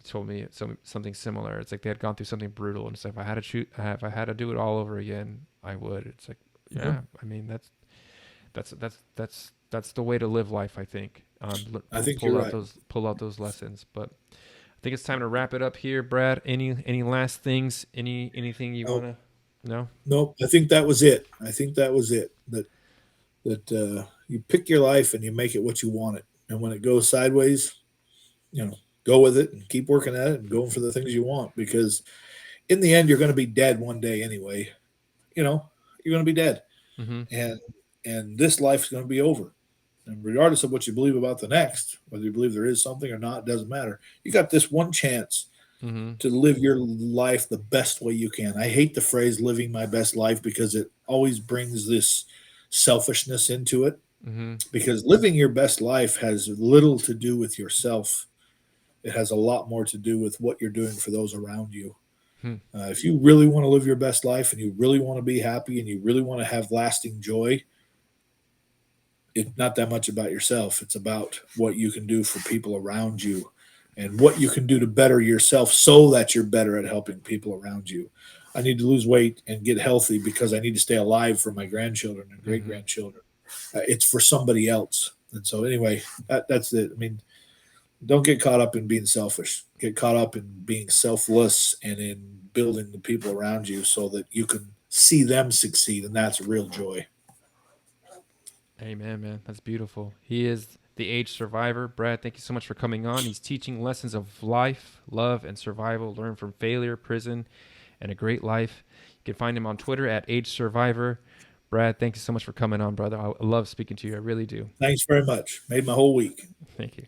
Speaker 1: told me something similar. It's like they had gone through something brutal, and it's like if I had to do it all over again, I would. It's like
Speaker 2: Yeah.
Speaker 1: yeah, I mean that's the way to live life. I think
Speaker 2: I think you're right.
Speaker 1: pull out those lessons, but. I think it's time to wrap it up here, Brad. Any last things? Anything you
Speaker 2: Oh,
Speaker 1: wanna? No.
Speaker 2: no, I think that was it. I think that was it. That you pick your life and you make it what you want it. And when it goes sideways, go with it and keep working at it and going for the things you want. Because in the end, you're going to be dead one day anyway. You know, you're going to be dead,
Speaker 1: Mm-hmm.
Speaker 2: and this life's going to be over. And regardless of what you believe about the next, whether you believe there is something or not, doesn't matter. You got this one chance
Speaker 1: Mm-hmm.
Speaker 2: to live your life the best way you can. I hate the phrase living my best life because it always brings this selfishness into it.
Speaker 1: Mm-hmm.
Speaker 2: Because living your best life has little to do with yourself, it has a lot more to do with what you're doing for those around you.
Speaker 1: Hmm.
Speaker 2: If you really want to live your best life and you really want to be happy and you really want to have lasting joy, it's not that much about yourself. It's about what you can do for people around you and what you can do to better yourself so that you're better at helping people around you. I need to lose weight and get healthy because I need to stay alive for my grandchildren and great
Speaker 1: Mm-hmm.
Speaker 2: grandchildren. It's for somebody else. And so, anyway, that's it. I mean, don't get caught up in being selfish. Get caught up in being selfless and in building the people around you so that you can see them succeed. And that's real joy.
Speaker 1: Amen, man. That's beautiful. He is the age survivor. Brad, thank you so much for coming on. He's teaching lessons of life, love, and survival. Learn from failure, prison, and a great life. You can find him on Twitter at age survivor. Brad, thank you so much for coming on, brother. I love speaking to you. I really do.
Speaker 2: Thanks very much. Made my whole week.
Speaker 1: Thank you.